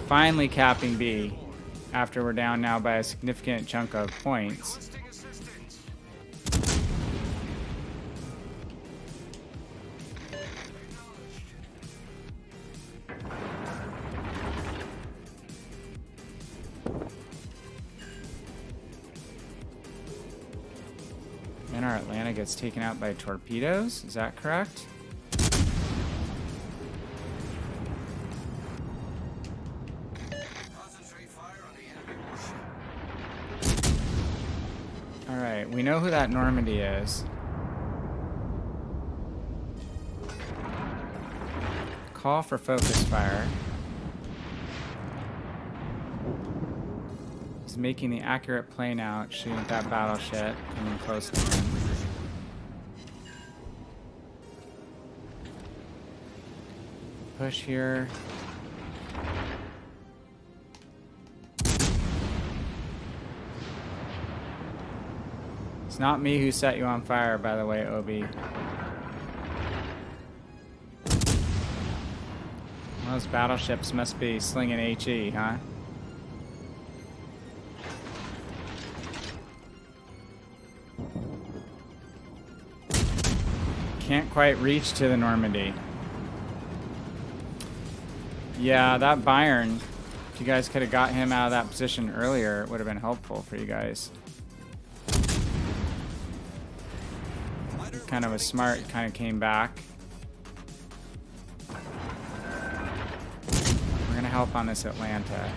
Finally capping B after we're down now by a significant chunk of points. Enlisting assistance. And our Atlanta gets taken out by torpedoes. Is that correct? Concentrate fire on the enemy warship. Alright, we know who that Normandy is. Call for focus fire. He's making the accurate play now, shooting at that battleship, coming close to him. Push here. It's not me who set you on fire, by the way, Obi. Those battleships must be slinging HE, huh? Can't quite reach to the Normandy. Yeah, that Bayern, if you guys could have got him out of that position earlier, it would have been helpful for you guys. He kind of was smart, kind of came back. We're gonna help on this Atlanta.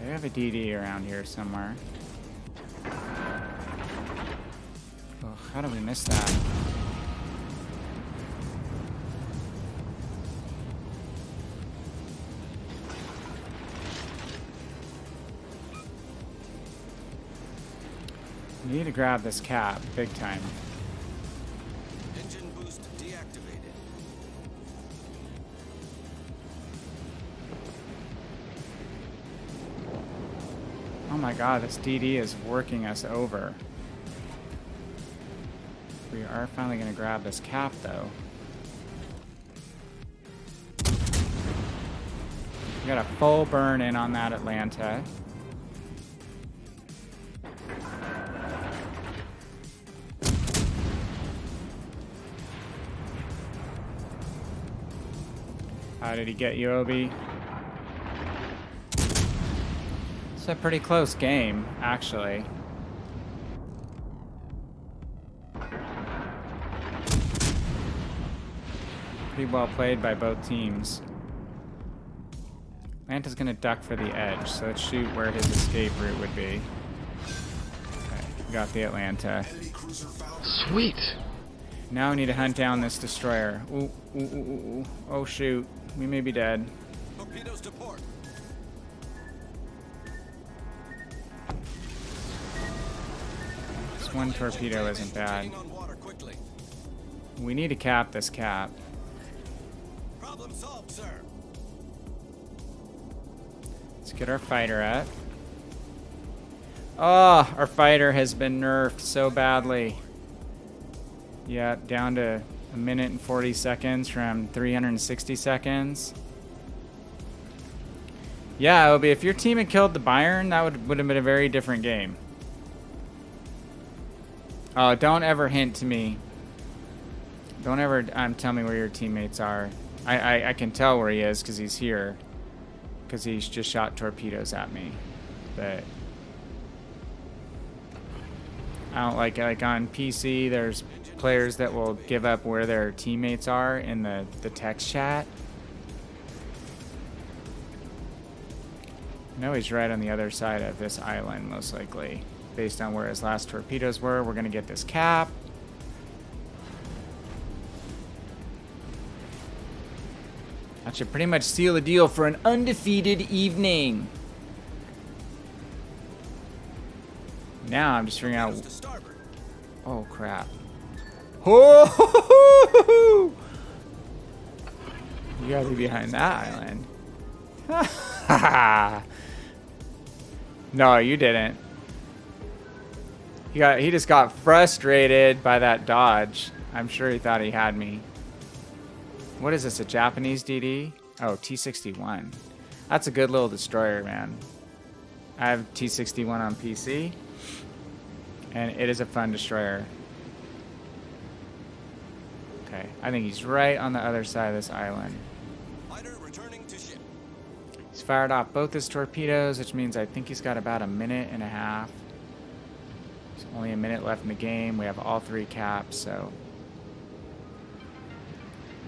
They have a DD around here somewhere. Oh, how did we miss that? We need to grab this cap big time. Engine boost deactivated. Oh my god, this DD is working us over. We are finally going to grab this cap, though. We got a full burn in on that Atlanta. How did he get you, Obi? It's a pretty close game, actually. Pretty well played by both teams. Atlanta's gonna duck for the edge, so let's shoot where his escape route would be. Okay, we got the Atlanta. Sweet. Now we need to hunt down this destroyer. Ooh, ooh, ooh, ooh, ooh. Oh shoot, we may be dead. Torpedoes to port. This one torpedo isn't bad. Taking on water quickly. We need to cap this cap. Problem solved, sir. Let's get our fighter up. Oh, our fighter has been nerfed so badly. Yeah, down to 1 minute and 40 seconds from 360 seconds. Yeah, Obi, if your team had killed the Bayern, that would have been a very different game. Oh, don't ever hint to me. Don't ever tell me where your teammates are. I can tell where he is because he's here. Because he's just shot torpedoes at me. But I don't like on PC, there's players that will give up where their teammates are in the text chat. I know he's right on the other side of this island, most likely. Based on where his last torpedoes were, we're going to get this cap. That should pretty much seal the deal for an undefeated evening. Now I'm just figuring out... To starboard. Oh, crap. Oh! You gotta be behind that island. No, you didn't. He just got frustrated by that dodge. I'm sure he thought he had me. What is this, a Japanese DD? Oh, T-61. That's a good little destroyer, man. I have T-61 on PC, and it is a fun destroyer. Okay, I think he's right on the other side of this island. Fighter returning to ship. He's fired off both his torpedoes, which means I think he's got about 1.5 minutes. There's only 1 minute left in the game. We have all 3 caps, so...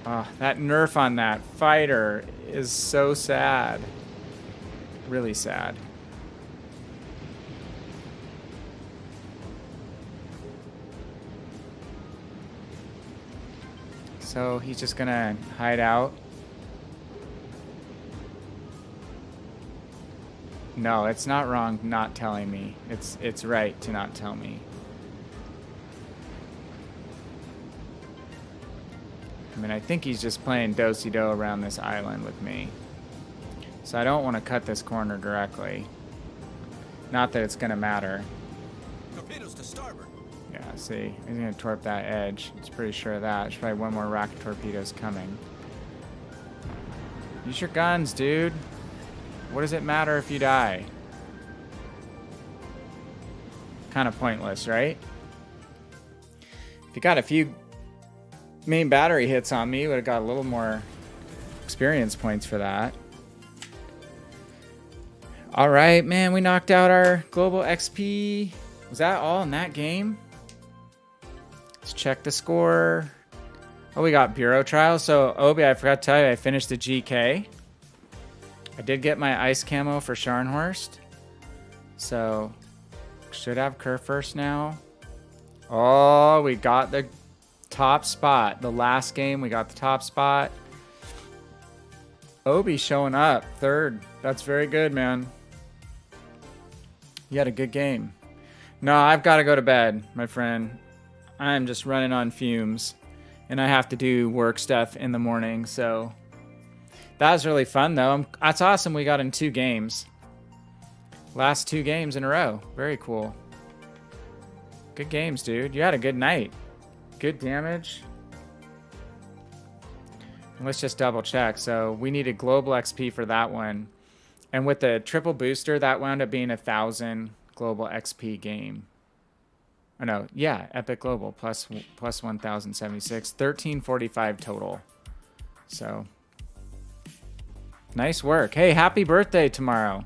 Oh, that nerf on that fighter is so sad. Really sad. So he's just gonna hide out. No, it's not wrong not telling me. It's right to not tell me. I mean, I think he's just playing do-si-do around this island with me. So I don't want to cut this corner directly. Not that it's going to matter. Torpedoes to starboard. Yeah, see, he's going to torp that edge. He's pretty sure of that. There's probably one more rocket torpedoes coming. Use your guns, dude. What does it matter if you die? Kind of pointless, right? If you got a few main battery hits on me, would have got a little more experience points for that. All right, man, we knocked out our global XP. Was that all in that game? Let's check the score. Oh, we got Bureau Trials. So, Obi, I forgot to tell you, I finished the GK. I did get my ice camo for Scharnhorst. So, should have Kurfürst now. Oh, we got the top spot. The last game, we got the top spot. Obi showing up, third. That's very good, man. You had a good game. No, I've got to go to bed, my friend. I'm just running on fumes. And I have to do work stuff in the morning, so... That was really fun, though. That's awesome we got in 2 games. Last 2 games in a row. Very cool. Good games, dude. You had a good night. Good damage. Let's just double check. So we needed global XP for that one. And with the triple booster, that wound up being 1,000 global XP game. Oh, no. Yeah, Epic Global plus 1,076. 1,345 total. So... Nice work. Hey, happy birthday tomorrow.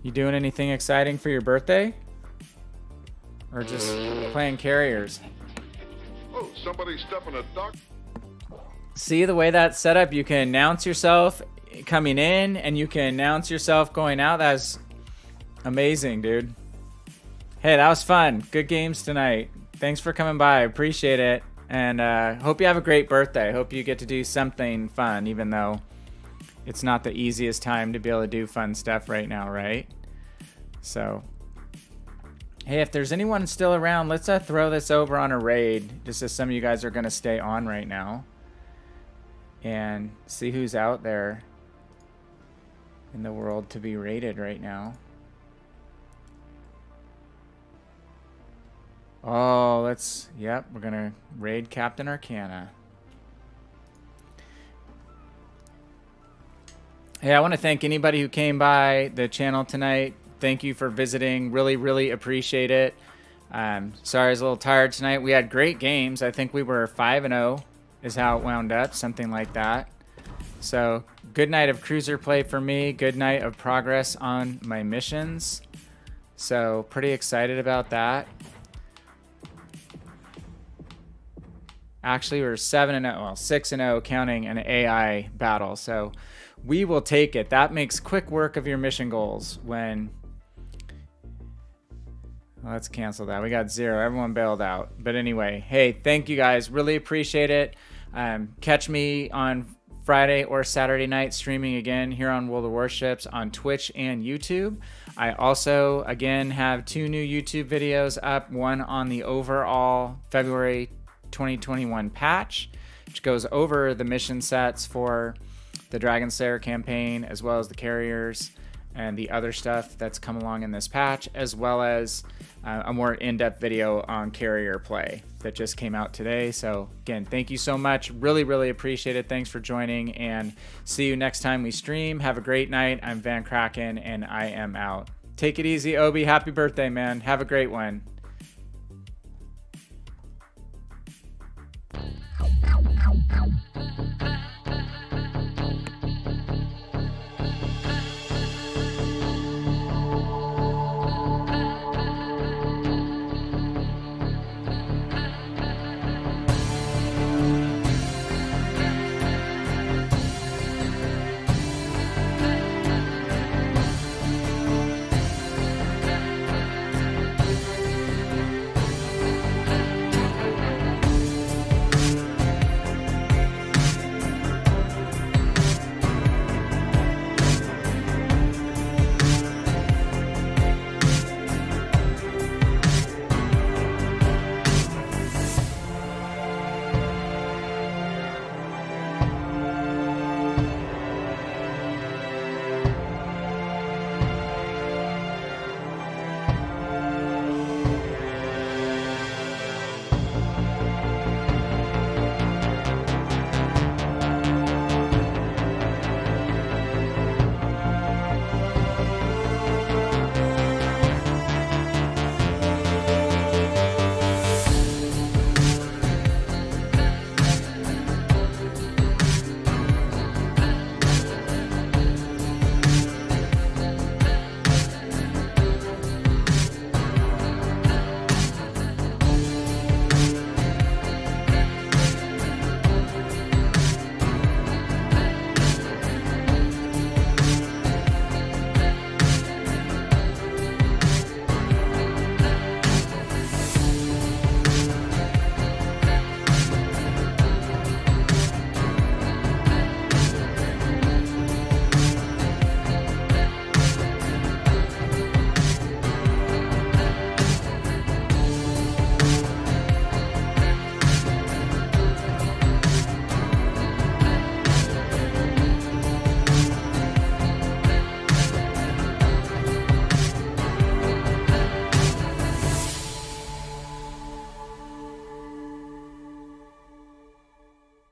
You doing anything exciting for your birthday? Or just playing carriers? Oh, somebody's stepping a duck. See the way that's set up? You can announce yourself coming in and you can announce yourself going out. That's amazing, dude. Hey, that was fun. Good games tonight. Thanks for coming by. Appreciate it. And hope you have a great birthday. Hope you get to do something fun, even though it's not the easiest time to be able to do fun stuff right now, right? So, hey, if there's anyone still around, let's throw this over on a raid, just as some of you guys are going to stay on right now. And see who's out there in the world to be raided right now. Oh, yep, we're going to raid Captain Arcana. Hey, I want to thank anybody who came by the channel tonight. Thank you for visiting. Really, really appreciate it. Sorry I was a little tired tonight. We had great games. I think we were 5-0 is how it wound up, something like that. So, good night of cruiser play for me. Good night of progress on my missions. So, pretty excited about that. Actually, we were 7-0, well, 6-0 counting an AI battle. So, we will take it. That makes quick work of your mission goals when... Let's cancel that. We got 0. Everyone bailed out. But anyway, hey, thank you guys. Really appreciate it. Catch me on Friday or Saturday night streaming again here on World of Warships on Twitch and YouTube. I also, again, have 2 new YouTube videos up. One on the overall February 2021 patch, which goes over the mission sets for the Dragonslayer campaign, as well as the carriers and the other stuff that's come along in this patch, as well as a more in-depth video on carrier play that just came out today. So again, thank you so much. Really, really appreciate it. Thanks for joining, and see you next time we stream. Have a great night. I'm Van Kraken, and I am out. Take it easy, Obi. Happy birthday, man. Have a great one.